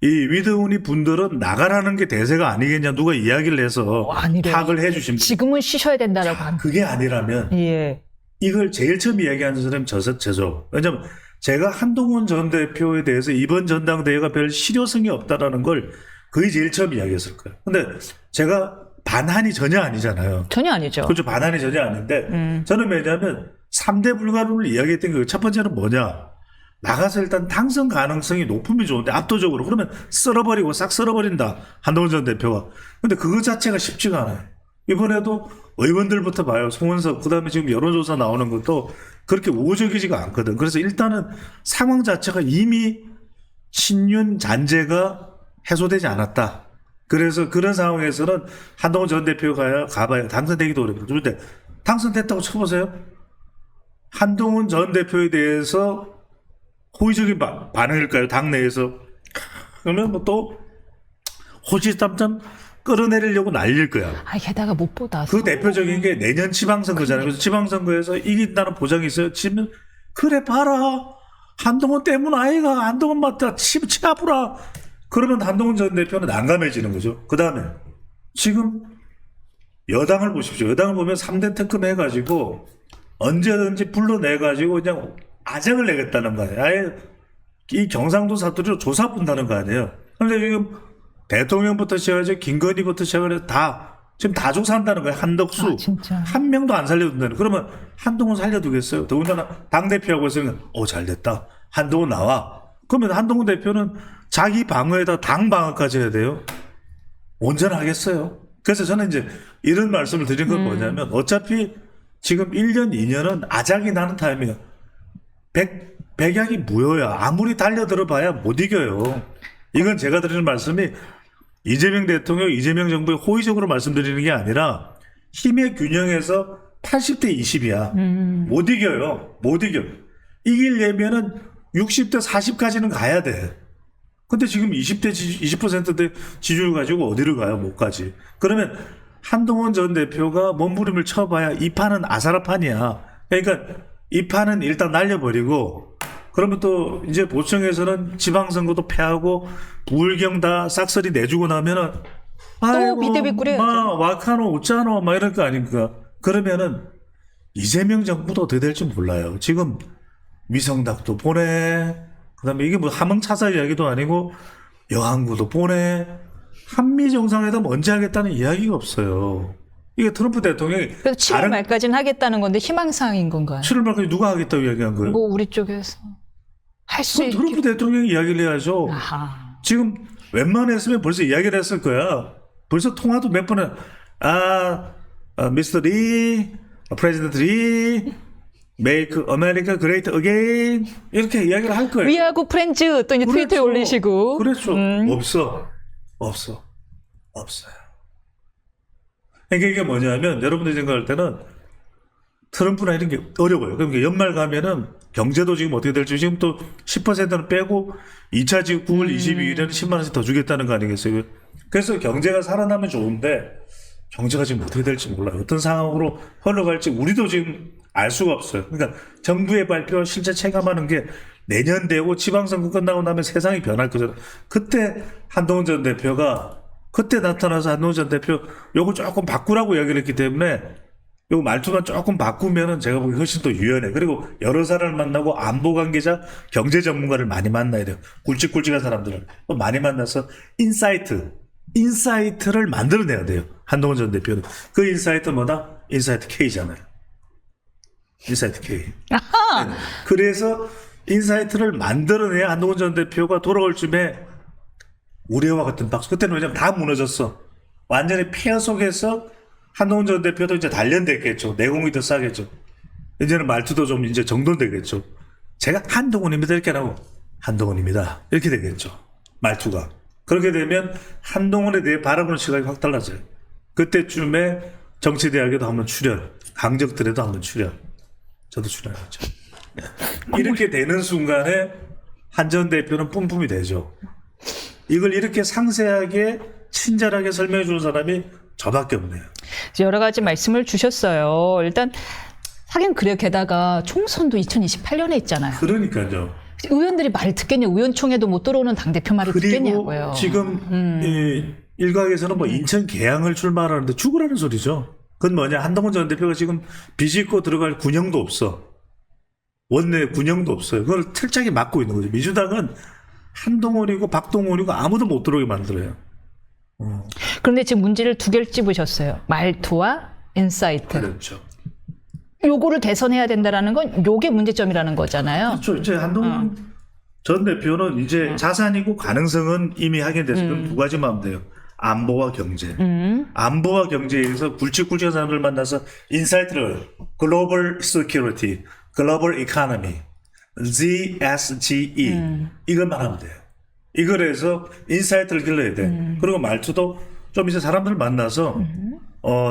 이 위드훈이 분들은 나가라는 게 대세가 아니겠냐 누가 이야기를 해서 아니래요. 파악을 해주십니다. 지금은 쉬셔야 된다라고 합니다. 그게 아니라면 예. 이걸 제일 처음 이야기하는 사람이 저죠. 왜냐하면 제가 한동훈 전 대표에 대해서 이번 전당대회가 별 실효성이 없다라는 걸 거의 제일 처음 이야기했을 거예요. 근데 제가 반한이 전혀 아니잖아요. 전혀 아니죠. 그렇죠. 반한이 전혀 아닌데 저는 왜냐하면 3대 불가능을 이야기했던 게 첫 번째는 뭐냐. 나가서 일단 당선 가능성이 높으면 좋은데 압도적으로 그러면 썰어버리고 싹 썰어버린다 한동훈 전 대표가. 근데 그거 자체가 쉽지가 않아요. 이번에도 의원들부터 봐요. 송원석 그다음에 지금 여론조사 나오는 것도 그렇게 우호적이지가 않거든. 그래서 일단은 상황 자체가 이미 친윤 잔재가 해소되지 않았다. 그래서 그런 상황에서는 한동훈 전 대표가 가봐야 당선되기도 어렵고. 그런데 당선됐다고 쳐보세요. 한동훈 전 대표에 대해서 호의적인 반응일까요? 당내에서. 그러면 뭐 또 호시탐탐 끌어내리려고 날릴 거야. 아, 게다가 무엇보다 그 대표적인 게 내년 지방선거잖아요. 그래서 지방선거에서 이긴다는 보장이 있어요. 지면 그래 봐라. 한동훈 때문 아이가 한동훈 맞다. 치 아프라. 그러면 한동훈 전 대표는 난감해지는 거죠. 그 다음에 지금 여당을 보십시오. 여당을 보면 3대 특검 해가지고 언제든지 불러내가지고 그냥 아장을 내겠다는 거 아니에요. 아예 이 경상도 사투리로 조사 본다는 거 아니에요. 그런데 지금 대통령부터 시작해서 김건희부터 시작해서 지금 다 조사한다는 거예요. 한덕수. 아, 진짜. 한 명도 안 살려둔다는. 그러면 한동훈 살려두겠어요? 더군다나 당대표하고 있으면 잘됐다. 한동훈 나와. 그러면 한동훈 대표는 자기 방어에다 당 방어까지 해야 돼요. 언제나 하겠어요. 그래서 저는 이제 이런 말씀을 드린 건 뭐냐면 어차피 지금 1년, 2년은 아작이 나는 타임이에요. 백약이 무효야. 아무리 달려들어 봐야 못 이겨요. 이건 제가 드리는 말씀이 이재명 대통령, 이재명 정부에 호의적으로 말씀드리는 게 아니라 힘의 균형에서 80대 20이야. 못 이겨요. 못 이겨. 이기려면은 60대 40까지는 가야 돼. 근데 지금 20%대 지지율 가지고 어디를 가요? 못 가지. 그러면 한동훈 전 대표가 몸부림을 쳐봐야 이 판은 아사라판이야. 그러니까 이 판은 일단 날려버리고 그러면 또 이제 보청에서는 지방선거도 패하고 부울경 다 싹쓸이 내주고 나면은 아이고 비대비 꾸려야죠. 막 와카노 웃자노 막 이럴 거 아닙니까? 그러면은 이재명 정부도 어떻게 될지 몰라요. 지금 위성닭도 보내. 그다음에 이게 뭐 함흥차사 이야기도 아니고 여항구도 보내. 한미 정상회담 언제 하겠다는 이야기가 없어요. 이게 트럼프 대통령이 그래서 7월 말까지는 하겠다는 건데 희망사항인 건가요? 7월 말까지 누가 하겠다고 이야기한 거예요? 뭐 우리 쪽에서 할 수 그럼 있게. 트럼프 대통령이 이야기를 해야죠. 아하. 지금 웬만했으면 벌써 이야기를 했을 거야. 벌써 통화도 몇 번을 미스터 리, 프레지던트 리, Make America Great Again 이렇게 이야기를 할 거예요. 위하고 프렌즈 또 이제 트위터에 그렇죠. 올리시고. 그렇죠. 없어요. 그러니까 이게 뭐냐면 여러분들이 생각할 때는 트럼프나 이런 게 어려워요. 그러니까 연말 가면은 경제도 지금 어떻게 될지 지금 또 10%는 빼고 2차 지금 9월 22일에는 10만 원씩 더 주겠다는 거 아니겠어요? 그래서 경제가 살아나면 좋은데 경제가 지금 어떻게 될지 몰라요. 어떤 상황으로 흘러갈지 우리도 지금 알 수가 없어요. 그러니까 정부의 발표 실제 체감하는 게 내년 되고 지방선거 끝나고 나면 세상이 변할 거잖아요. 그때 한동훈 전 대표가 그때 나타나서 한동훈 전 대표 요거 조금 바꾸라고 이야기를 했기 때문에 요 말투만 조금 바꾸면은 제가 보기 훨씬 더 유연해. 그리고 여러 사람을 만나고 안보 관계자, 경제 전문가를 많이 만나야 돼요. 굵직굵직한 사람들을 또 많이 만나서 인사이트를 만들어내야 돼요. 한동훈 전 대표는. 그 인사이트 뭐다? 인사이트 K잖아요. 인사이트 K. 네. 그래서 인사이트를 만들어내야 한동훈 전 대표가 돌아올 쯤에 우레와 같은 박수. 그때는 왜냐면 다 무너졌어. 완전히 폐허 속에서 한동훈 전 대표도 이제 단련됐겠죠. 내공이 더 싸겠죠. 이제는 말투도 좀 이제 정돈되겠죠. 제가 한동훈입니다 이렇게 안 하고 한동훈입니다 이렇게 되겠죠. 말투가. 그렇게 되면 한동훈에 대해 바라보는 시각이 확 달라져요. 그때쯤에 정치대학에도 한번 출연, 강적들에도 한번 출연. 저도 출연했죠. 이렇게 되는 순간에 한 전 대표는 뿜뿜이 되죠. 이걸 이렇게 상세하게 친절하게 설명해 주는 사람이 저밖에 없네요. 여러 가지 말씀을 주셨어요. 일단 하긴 그래요. 게다가 총선도 2028년에 있잖아요. 그러니까요. 의원들이 말을 듣겠냐. 의원총회도 못 들어오는 당대표 말을 그리고 듣겠냐고요. 지금 이 일각에서는 뭐 인천 계양을 출마하는데 죽으라는 소리죠. 그건 뭐냐. 한동훈 전 대표가 지금 비집고 들어갈 군형도 없어. 원내 군형도 없어요. 그걸 철저하게 막고 있는 거죠. 민주당은 한동훈이고 박동훈이고 아무도 못 들어오게 만들어요. 그런데 지금 문제를 두 개를 찝으셨어요. 말투와 인사이트. 그렇죠. 요거를 개선해야 된다라는 건 요게 문제점이라는 거잖아요. 그렇죠. 이제 한동훈 전 대표는 이제 자산이고 가능성은 이미 확인돼서 그럼 두 가지만 하면 돼요. 안보와 경제. 안보와 경제에서 굵직굵직한 사람들 만나서 인사이트를 글로벌 시큐리티, 글로벌 이코노미, GSGE 이것만 하면 돼요. 이걸 해서 인사이트를 길러야 돼. 그리고 말투도 좀 이제 사람들 만나서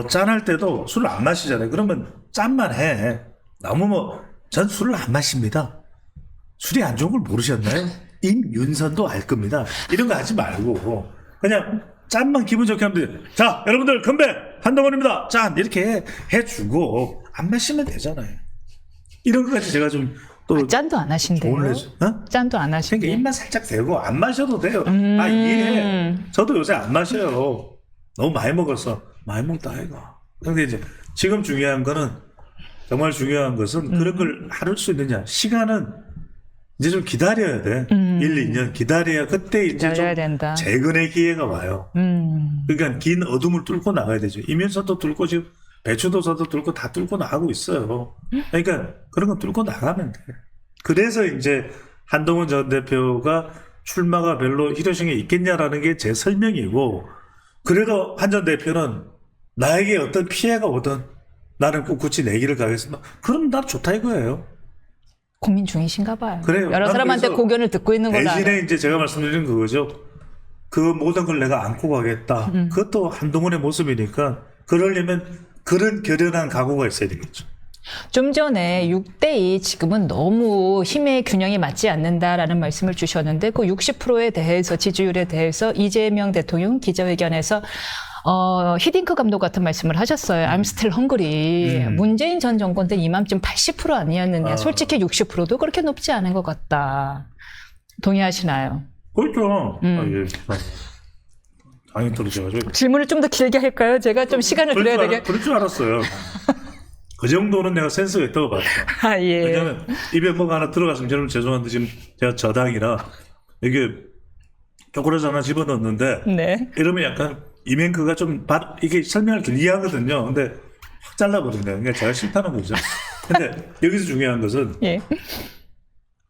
짠할 때도 술을 안 마시잖아요. 그러면 짠만 해. 너무 전 술을 안 마십니다. 술이 안 좋은 걸 모르셨나요? 임윤선도 알 겁니다. 이런 거 하지 말고 그냥 짠만 기분 좋게 하면 돼요. 자, 여러분들 건배 한동훈입니다. 짠 이렇게 해주고 안 마시면 되잖아요. 이런 것까지 제가 좀 또 짠도 안 하신대요. 짠도 안 그러니까 하신대요. 입만 살짝 대고 안 마셔도 돼요. 이해해. 저도 요새 안 마셔요. 너무 많이 먹었어. 많이 먹다 아이가. 근데 이제 지금 중요한 거는 정말 중요한 것은 그런 걸 할 수 있느냐. 시간은 이제 좀 기다려야 돼. 1, 2년 기다려야 그때 이제 좀 기다려야 된다. 재건의 기회가 와요. 그러니까 긴 어둠을 뚫고 나가야 되죠. 이면서도 뚫고 지금 배추도사도 뚫고 다 뚫고 나가고 있어요. 그러니까 그런 건 뚫고 나가면 돼. 그래서 이제 한동훈 전 대표가 출마가 별로 희소성이 있겠냐라는 게 제 설명이고, 그래도 한 전 대표는 나에게 어떤 피해가 오든 나는 꿋꿋이 내 길을 가겠습니다. 그럼 난 좋다 이거예요. 고민 중이신가 봐요. 그래요. 여러 나는 사람한테 그래서 고견을 듣고 있는 걸로 대신에 알아요. 이제 제가 말씀드린 그거죠. 그 모든 걸 내가 안고 가겠다. 그것도 한동훈의 모습이니까 그러려면 그런 결연한 각오가 있어야 되겠죠. 좀 전에 6대2 지금은 너무 힘의 균형이 맞지 않는다라는 말씀을 주셨는데 그 60%에 대해서 지지율에 대해서 이재명 대통령 기자회견에서 히딩크 감독 같은 말씀을 하셨어요. I'm still hungry. 문재인 전 정권 때 이맘쯤 80% 아니었느냐. 솔직히 60%도 그렇게 높지 않은 것 같다. 동의하시나요? 그렇죠. 예. 당연히 떨어져가지고. 질문을 좀 더 길게 할까요? 제가 좀 시간을 드려야 되게. 그럴 줄 알았어요. 그 정도는 내가 센스가 있다고 봤죠. 아, 예. 왜냐면 입에 뭐가 하나 들어갔으면 저는 죄송한데 지금 제가 저당이라 이게 초콜릿 하나 집어넣었는데 네. 이러면 약간 이맹크가 좀 이게 설명을 길리하거든요. 근데 확 잘라버리네요. 그러니까 제가 싫다는 거죠. 근데 여기서 중요한 것은 예.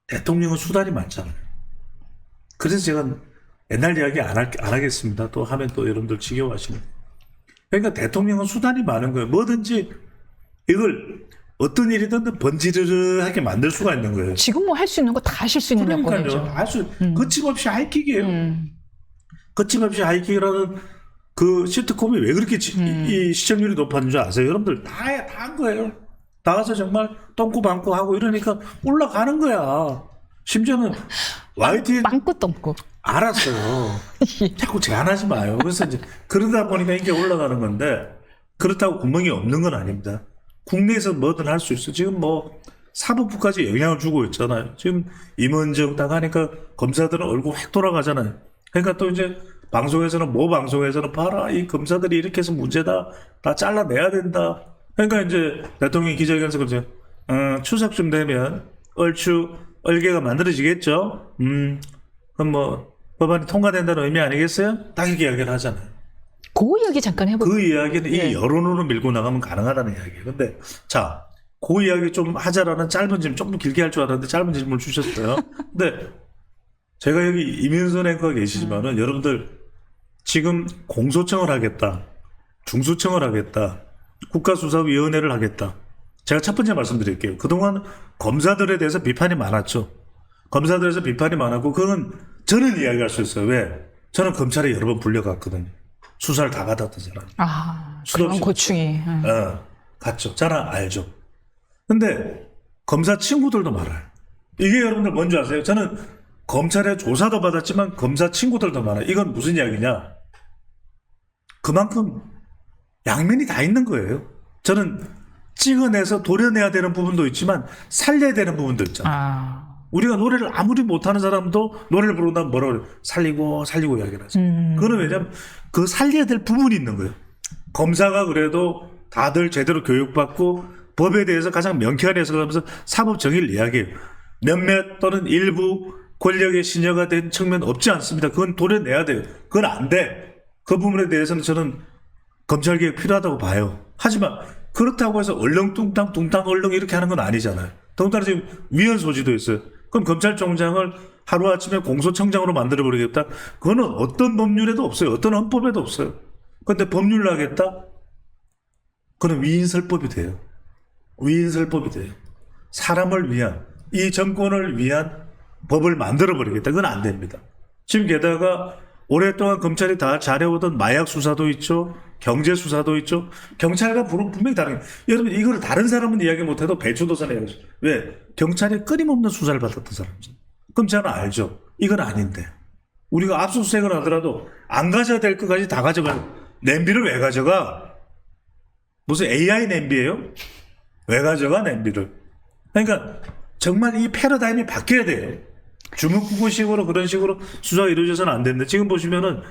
대통령은 수단이 많잖아요. 그래서 제가 옛날 이야기 안 하겠습니다. 또 하면 또 여러분들 지겨워하시는. 그러니까 대통령은 수단이 많은 거예요. 뭐든지 이걸 어떤 일이든 번지르르하게 만들 수가 있는 거예요. 지금 뭐 할 수 있는 거 다 하실 수 있는 여건이죠. 그러니까요. 아주 거침없이 하이킥이에요. 거침없이 하이킥이라는 그 시트콤이 왜 그렇게 이 시청률이 높았는 줄 아세요? 여러분들 다 한 거예요. 나가서 정말 똥꼬 방꼬 하고 이러니까 올라가는 거야. 심지어는 YTN 빵꾸 똥꾸. 알았어요. 자꾸 제안하지 마요. 그래서 이제 그러다 보니까 이게 올라가는 건데 그렇다고 구멍이 없는 건 아닙니다. 국내에서 뭐든 할 수 있어. 지금 뭐 사법부까지 영향을 주고 있잖아요. 지금 임원정 딱 하니까 검사들은 얼굴 확 돌아가잖아요. 그러니까 또 이제 방송에서는 방송에서는 봐라 이 검사들이 이렇게 해서 문제다. 다 잘라내야 된다. 그러니까 이제 대통령 기자회견에서 그러죠. 추석쯤 되면 얼개가 만들어지겠죠. 그럼 뭐 법안이 통과된다는 의미 아니겠어요? 딱 이렇게 이야기를 하잖아요. 그 이야기 잠깐 해볼까요? 그 이야기는 네. 이 여론으로 밀고 나가면 가능하다는 이야기예요. 근데 자, 그 이야기 좀 하자라는 짧은 질문, 조금 길게 할 줄 알았는데 짧은 질문을 주셨어요. 근데 제가 여기 이민선 앵커가 계시지만은 여러분들 지금 공소청을 하겠다, 중수청을 하겠다, 국가수사위원회를 하겠다. 제가 첫 번째 말씀드릴게요. 그동안 검사들에 대해서 비판이 많았죠. 검사들에서 비판이 많았고 그건 저는 이야기할 수 있어요. 왜? 저는 검찰에 여러 번 불려갔거든요. 수사를 다 받았던 사람. 아, 수도 그런 없이 고충이. 갔죠. 잘 알죠. 근데 검사 친구들도 많아요. 이게 여러분들 뭔지 아세요? 저는 검찰에 조사도 받았지만 검사 친구들도 많아요. 이건 무슨 이야기냐? 그만큼 양면이 다 있는 거예요. 저는 찍어내서 도려내야 되는 부분도 있지만 살려야 되는 부분도 있잖아요. 아. 우리가 노래를 아무리 못하는 사람도 노래를 부른다면 뭐라고 그래요? 살리고 이야기를 하죠. 그거는 왜냐면 그 살려야 될 부분이 있는 거예요. 검사가 그래도 다들 제대로 교육받고 법에 대해서 가장 명쾌한 해석을 하면서 사법 정의를 이야기해요. 몇몇 또는 일부 권력의 신여가 된 측면 없지 않습니다. 그건 도려내야 돼요. 그건 안 돼. 그 부분에 대해서는 저는 검찰개혁 필요하다고 봐요. 하지만 그렇다고 해서 얼렁뚱땅 뚱땅 얼렁 이렇게 하는 건 아니잖아요. 더군다나 지금 위헌 소지도 있어요. 그럼 검찰총장을 하루아침에 공소청장으로 만들어버리겠다. 그거는 어떤 법률에도 없어요. 어떤 헌법에도 없어요. 근데 법률로 하겠다? 그건 위인설법이 돼요. 위인설법이 돼요. 사람을 위한, 이 정권을 위한 법을 만들어버리겠다. 그건 안 됩니다. 지금 게다가 오랫동안 검찰이 다 잘해오던 마약 수사도 있죠. 경제 수사도 있죠. 경찰과 분명히 다른 거예요. 여러분 이걸 다른 사람은 이야기 못해도 배추도사는 이야기죠. 왜? 경찰이 끊임없는 수사를 받았던 사람이죠. 그럼 저는 알죠. 이건 아닌데. 우리가 압수수색을 하더라도 안 가져야 될 것까지 다 가져가요. 냄비를 왜 가져가? 무슨 AI 냄비예요? 왜 가져가 냄비를? 그러니까 정말 이 패러다임이 바뀌어야 돼요. 주먹구구식으로 그런 식으로 수사가 이루어져서는 안 되는데 지금 보시면은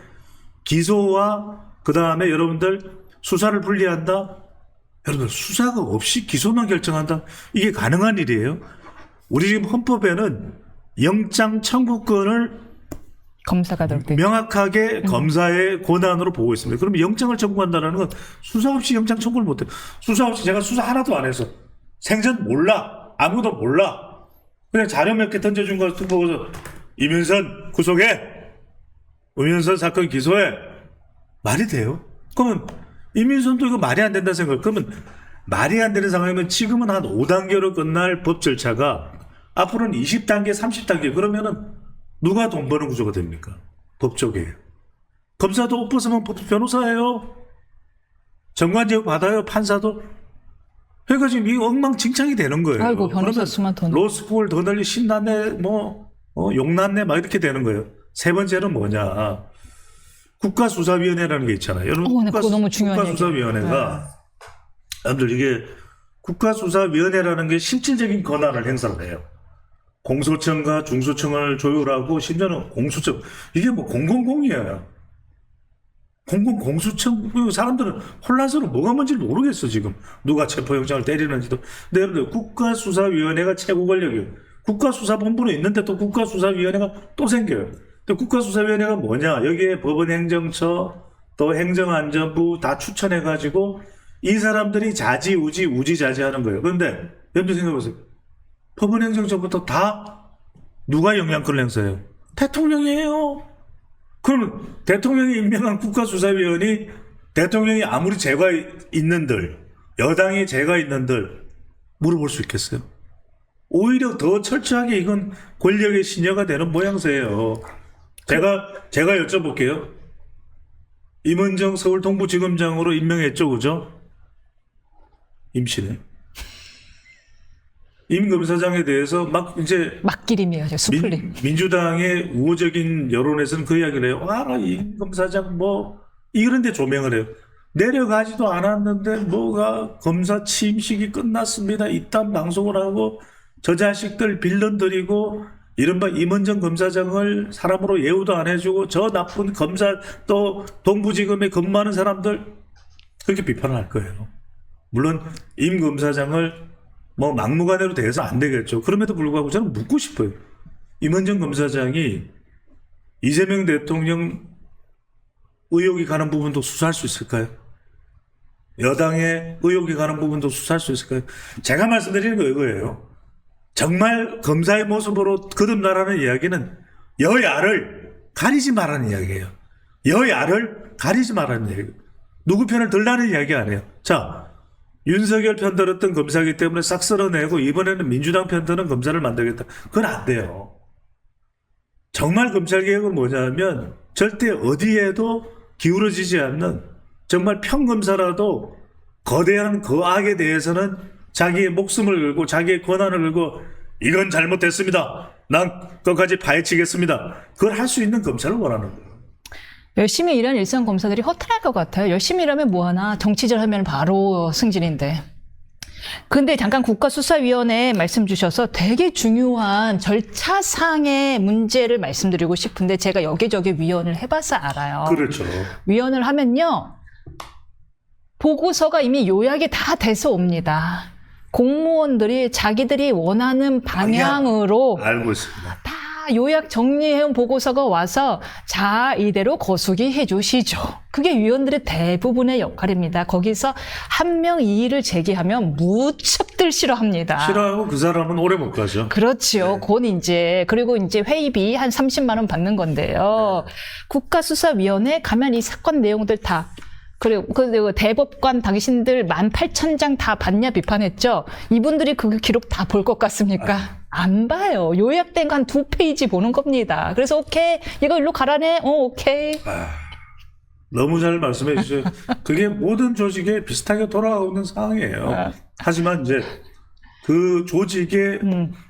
기소와 그 다음에 여러분들 수사를 분리한다. 여러분들 수사가 없이 기소만 결정한다. 이게 가능한 일이에요. 우리 지금 헌법에는 영장 청구권을 검사가 될 때. 명확하게 검사의 권한으로 보고 있습니다. 그러면 영장을 청구한다는 건 수사 없이 영장 청구를 못해요. 수사 없이 제가 수사 하나도 안 해서 생전 몰라. 아무도 몰라. 그냥 자료 몇 개 던져준 거 보고서 이민선 구속해. 이민선 사건 기소해. 말이 돼요? 그러면 이민선도 이거 말이 안 된다 생각. 그러면 말이 안 되는 상황이면 지금은 한 5단계로 끝날 법 절차가 앞으로는 20단계, 30단계 그러면은 누가 돈 버는 구조가 됩니까? 법 쪽에. 검사도 옷 벗으면 변호사예요. 정관제휴 받아요. 판사도. 그러니까 지금 이 엉망진창이 되는 거예요. 아이고 변호사 수만 더. 로스쿨 더 널리 신났네, 용났네, 막 이렇게 되는 거예요. 세 번째는 뭐냐. 국가수사위원회라는 게 있잖아요. 여러분, 네, 그거 너무 중요한 국가수사위원회가, 여러분들 이게 국가수사위원회라는 게 실질적인 권한을 행사를 해요. 공소청과 중소청을 조율하고, 심지어는 공수처, 이게 뭐 공공공이에요. 공수처, 사람들은 혼란스러워 뭐가 뭔지를 모르겠어, 지금. 누가 체포영장을 때리는지도. 근데 여러분들, 국가수사위원회가 최고 권력이에요. 국가수사본부는 있는데 또 국가수사위원회가 또 생겨요. 근데 국가수사위원회가 뭐냐? 여기에 법원행정처, 또 행정안전부 다 추천해가지고 이 사람들이 자지우지, 우지자지하는 거예요. 그런데 여러분들 생각해보세요. 법원행정처부터 다 누가 영향권을 행사해요? 대통령이에요. 그러면 대통령이 임명한 국가수사위원이 대통령이 아무리 죄가 있는들, 여당이 죄가 있는들 물어볼 수 있겠어요? 오히려 더 철저하게 이건 권력의 신여가 되는 모양새예요. 제가 여쭤볼게요. 임은정 서울 동부지검장으로 임명했죠, 그죠? 임시네. 임 검사장에 대해서 막 이제 막기림이에요, 수플림. 민주당의 우호적인 여론에서는 그 이야기를 해요. 임 검사장 이런 데 조명을 해요. 내려가지도 않았는데 뭐가 검사 취임식이 끝났습니다. 이딴 방송을 하고 저 자식들 빌런들이고 이른바 임은정 검사장을 사람으로 예우도 안 해주고 저 나쁜 검사 또 동부지검에 근무하는 사람들 그렇게 비판을 할 거예요. 물론 임 검사장을 막무가내로 대해서 안 되겠죠. 그럼에도 불구하고 저는 묻고 싶어요. 임은정 검사장이 이재명 대통령 의혹이 가는 부분도 수사할 수 있을까요? 여당의 의혹이 가는 부분도 수사할 수 있을까요? 제가 말씀드리는 거 이거예요. 정말 검사의 모습으로 거듭나라는 이야기는 여야를 가리지 말라는 이야기예요. 여야를 가리지 말라는 이야기예요. 누구 편을 들라는 이야기 아니에요. 자, 윤석열 편 들었던 검사이기 때문에 싹 쓸어내고 이번에는 민주당 편 드는 검사를 만들겠다. 그건 안 돼요. 정말 검찰개혁은 뭐냐면 절대 어디에도 기울어지지 않는 정말 평검사라도 거대한 그 악에 대해서는 자기의 목숨을 걸고 자기의 권한을 걸고 이건 잘못됐습니다. 난 끝까지 파헤치겠습니다. 그걸 할 수 있는 검찰을 원하는 거예요. 열심히 일하는 일선 검사들이 허탈할 것 같아요. 열심히 일하면 뭐하나 정치질 하면 바로 승진인데. 근데 잠깐 국가수사위원회 말씀 주셔서 되게 중요한 절차상의 문제를 말씀드리고 싶은데 제가 여기저기 위원을 해봐서 알아요. 그렇죠. 위원을 하면요. 보고서가 이미 요약이 다 돼서 옵니다. 공무원들이 자기들이 원하는 방향으로 알고 있습니다. 다 요약 정리해온 보고서가 와서 자 이대로 거수기 해주시죠. 그게 위원들의 대부분의 역할입니다. 거기서 한 명 이의를 제기하면 무척들 싫어합니다. 싫어하고 그 사람은 오래 못 가죠. 그렇죠. 곧 이제 그리고 이제 회의비 한 30만 원 받는 건데요. 국가수사위원회 가면 이 사건 내용들 다 그리고 대법관 당신들 18,000장 다 봤냐 비판했죠. 이분들이 그 기록 다 볼 것 같습니까? 안 봐요. 요약된 거 한 2페이지 보는 겁니다. 그래서 오케이 이거 일로 가라네. 오케이. 너무 잘 말씀해 주세요. 그게 모든 조직에 비슷하게 돌아가고 있는 상황이에요. 하지만 이제 그 조직의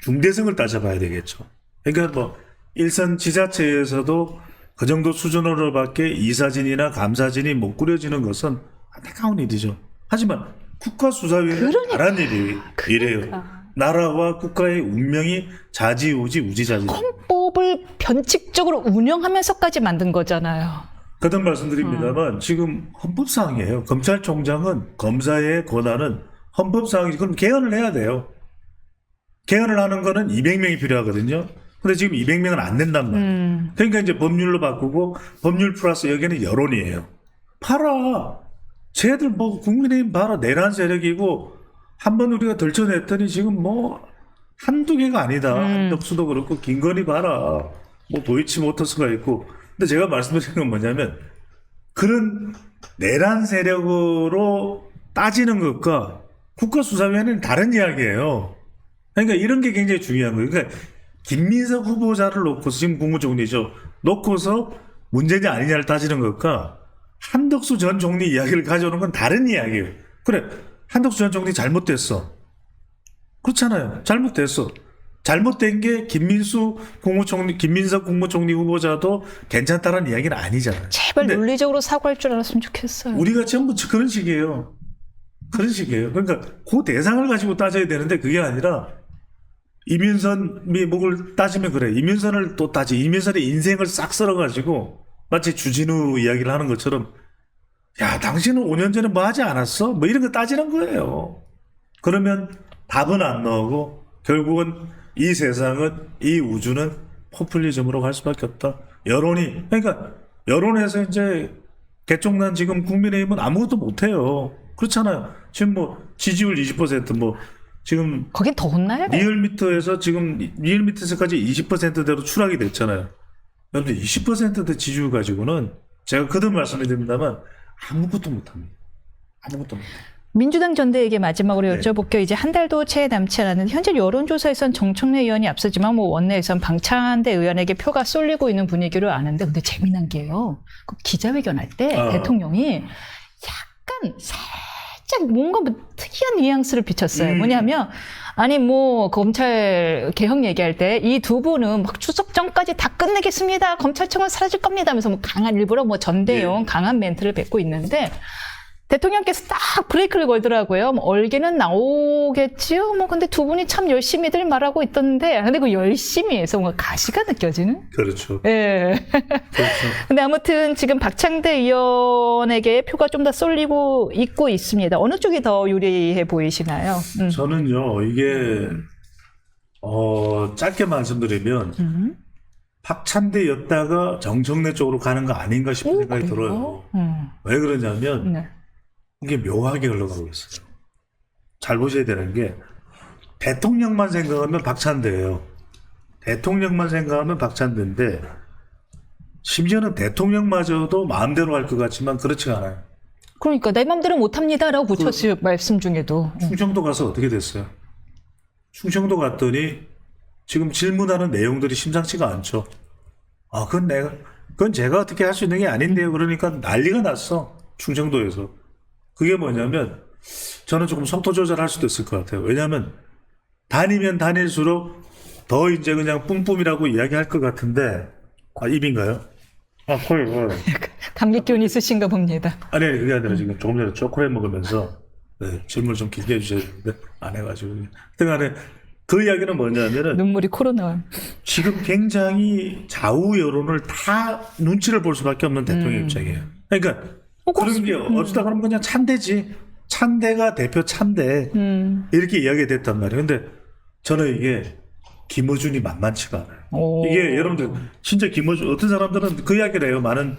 중대성을 따져봐야 되겠죠. 그러니까 뭐 일선 지자체에서도 그 정도 수준으로밖에 이사진이나 감사진이 못 꾸려지는 것은 안타까운 일이죠. 하지만 국가수사위원회는 다른 일이래요. 나라와 국가의 운명이 좌지우지 우지좌지. 헌법을 변칙적으로 운영하면서까지 만든 거잖아요. 거듭 말씀드립니다만 지금 헌법사항이에요. 검찰총장은 검사의 권한은 헌법사항이지. 그럼 개헌을 해야 돼요. 개헌을 하는 거는 200명이 필요하거든요. 근데 지금 200명은 안 된단 말이에요. 그러니까 이제 법률로 바꾸고 법률 플러스 여기는 여론이에요. 봐라. 쟤들 뭐 국민의힘 봐라. 내란 세력이고 한번 우리가 덜쳐냈더니 지금 뭐 한두 개가 아니다. 한덕수도 그렇고 김건희 봐라. 뭐 도이치모터스가 있고. 근데 제가 말씀드리는 건 뭐냐면 그런 내란 세력으로 따지는 것과 국가수사위원회는 다른 이야기예요. 그러니까 이런 게 굉장히 중요한 거예요. 그러니까 김민석 후보자를 놓고서 지금 국무총리죠. 놓고서 문제냐 아니냐를 따지는 것과 한덕수 전 총리 이야기를 가져오는 건 다른 이야기예요. 그래, 한덕수 전 총리 잘못됐어. 그렇잖아요. 잘못됐어. 잘못된 게 김민석 국무총리 후보자도 괜찮다는 이야기는 아니잖아요. 제발 근데 논리적으로 사과할 줄 알았으면 좋겠어요. 우리가 전부 그런 식이에요. 그런 식이에요. 그러니까 그 대상을 가지고 따져야 되는데 그게 아니라 이민선이 목을 따지면 그래. 이민선을 또 이민선의 인생을 싹 썰어가지고 마치 주진우 이야기를 하는 것처럼 야 당신은 5년 전에 뭐 하지 않았어? 뭐 이런 거 따지는 거예요. 그러면 답은 안 나오고 결국은 이 세상은 이 우주는 포퓰리즘으로 갈 수밖에 없다. 여론이 그러니까 여론에서 이제 개쪽난 지금 국민의힘은 아무것도 못해요. 그렇잖아요. 지금 뭐 지지율 20% 지금 거긴 더 혼나요? 리얼미터에서 지금 리얼미터에서까지 20%대로 추락이 됐잖아요. 여러분들 20%대 지지율 가지고는 제가 거듭 말씀드립니다만 아무것도 못합니다. 아무것도 못합니다. 민주당 전대에게 마지막으로 네. 여쭤볼게요. 이제 한 달도 채 남지 않았는데 현재 여론조사에선 정청래 의원이 앞서지만 뭐 원내에선 방창대 의원에게 표가 쏠리고 있는 분위기를 아는데 근데 재미난 게요. 그 기자회견 할 때 대통령이 약간 살짝 뭔가 뭐 특이한 뉘앙스를 비쳤어요. 뭐냐면 아니 뭐 검찰 개혁 얘기할 때 이 두 분은 막 추석 전까지 다 끝내겠습니다. 검찰청은 사라질 겁니다. 하면서 뭐 강한 일부러 뭐 전대용 강한 멘트를 뱉고 있는데 대통령께서 딱 브레이크를 걸더라고요. 뭐 얼개는 나오겠지요. 뭐 근데 두 분이 참 열심히들 말하고 있던데, 근데 그 열심히에서 뭔가 가시가 느껴지는. 그렇죠. 예. 그렇죠. 근데 아무튼 지금 박창대 의원에게 표가 좀 더 쏠리고 있고 있습니다. 어느 쪽이 더 유리해 보이시나요? 저는요 이게 짧게 말씀드리면 박찬대였다가 정청래 쪽으로 가는 거 아닌가 싶은 생각이 들어요. 왜 그러냐면 네. 이게 묘하게 흘러가고 있어요. 잘 보셔야 되는 게 대통령만 생각하면 박찬대예요. 대통령만 생각하면 박찬대인데 심지어는 대통령마저도 마음대로 할 것 같지만 그렇지가 않아요. 그러니까 내 맘대로 못합니다라고 붙였어요. 말씀 중에도. 충청도 가서 어떻게 됐어요? 충청도 갔더니 지금 질문하는 내용들이 심상치가 않죠. 그건 제가 어떻게 할 수 있는 게 아닌데요. 그러니까 난리가 났어. 충청도에서. 그게 뭐냐면 저는 조금 속도 조절할 수도 있을 것 같아요. 왜냐하면 다니면 다닐수록 더 이제 그냥 뿜뿜이라고 이야기할 것 같은데 입인가요? 코에 감기 기운 있으신가 봅니다. 아니 그게 아니라 지금 조금 전에 초콜릿 먹으면서 질문을 좀 길게 해주셔야 되는데 안 해가지고 하여튼간에 그 이야기는 뭐냐면은 눈물이 코로 나와요. 지금 굉장히 좌우 여론을 다 눈치를 볼 수밖에 없는 대통령 입장이에요. 그러니까 그런 게 어쩌다 그러면 그냥 찬대지. 찬대가 대표 찬대. 이렇게 이야기가 됐단 말이에요. 근데 저는 이게 김어준이 만만치가 않아요. 오. 이게 여러분들 진짜 김어준 어떤 사람들은 그 이야기를 해요. 많은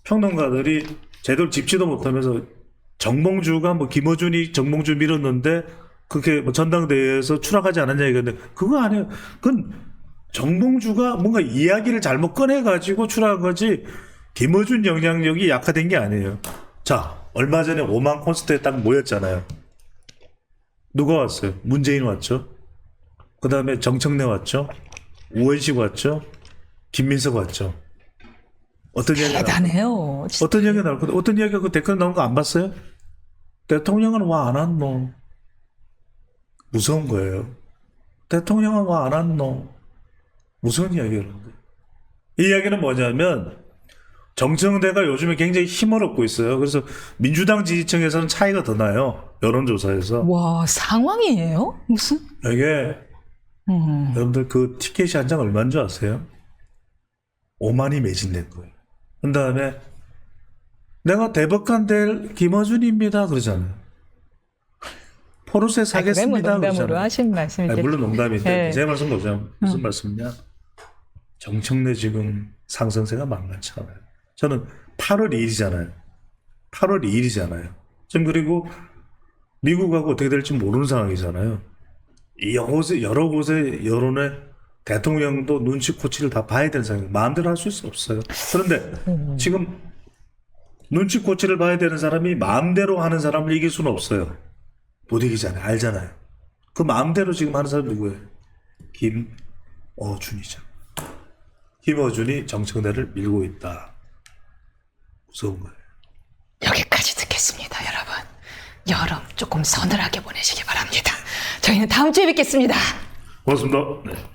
평론가들이 제대로 짚지도 못하면서 정봉주가 뭐 김어준이 정봉주 밀었는데 그렇게 뭐 전당대회에서 추락하지 않았냐 이건데 그거 아니에요. 그건 정봉주가 뭔가 이야기를 잘못 꺼내가지고 추락한 거지 김어준 영향력이 약화된 게 아니에요. 자, 얼마 전에 오만 콘서트에 딱 모였잖아요. 누가 왔어요? 문재인 왔죠. 그 다음에 정청래 왔죠. 우원식 왔죠. 김민석 왔죠. 어떤 이야기가 대단해요. 진짜. 어떤 이야기가 나올 건데 어떤 이야기가 그 댓글 나온 거 안 봤어요? 대통령은 와 안 왔노? 무서운 거예요. 대통령은 와 안 왔노? 무서운 이야기였는데 이 이야기는 뭐냐면 정청래가 요즘에 굉장히 힘을 얻고 있어요. 그래서 민주당 지지층에서는 차이가 더 나요. 여론조사에서. 와, 상황이에요? 무슨? 이게 여러분들 그 티켓이 한 장 얼마인 줄 아세요? 5만이 매진된 거예요. 그 다음에 내가 대법관 될 김어준입니다 그러잖아요. 포르쉐 사겠습니다 농담으로 그러잖아요. 하신 말씀인데. 물론 농담인데 네. 제 말씀 보자면 무슨 말씀이냐. 정청래 지금 상승세가 만만치 않아요. 저는 8월 2일이잖아요. 8월 2일이잖아요. 지금 그리고 미국하고 어떻게 될지 모르는 상황이잖아요. 여러 곳의 여론에 대통령도 눈치코치를 다 봐야 되는 상황이에요. 마음대로 할 수 없어요. 그런데 지금 눈치코치를 봐야 되는 사람이 마음대로 하는 사람을 이길 수는 없어요. 못 이기잖아요. 알잖아요. 그 마음대로 지금 하는 사람이 누구예요? 김어준이죠. 김어준이 정청래를 밀고 있다. 무서운 거예요. 여기까지 듣겠습니다, 여러분. 여름 조금 서늘하게 보내시기 바랍니다. 저희는 다음 주에 뵙겠습니다. 고맙습니다. 네.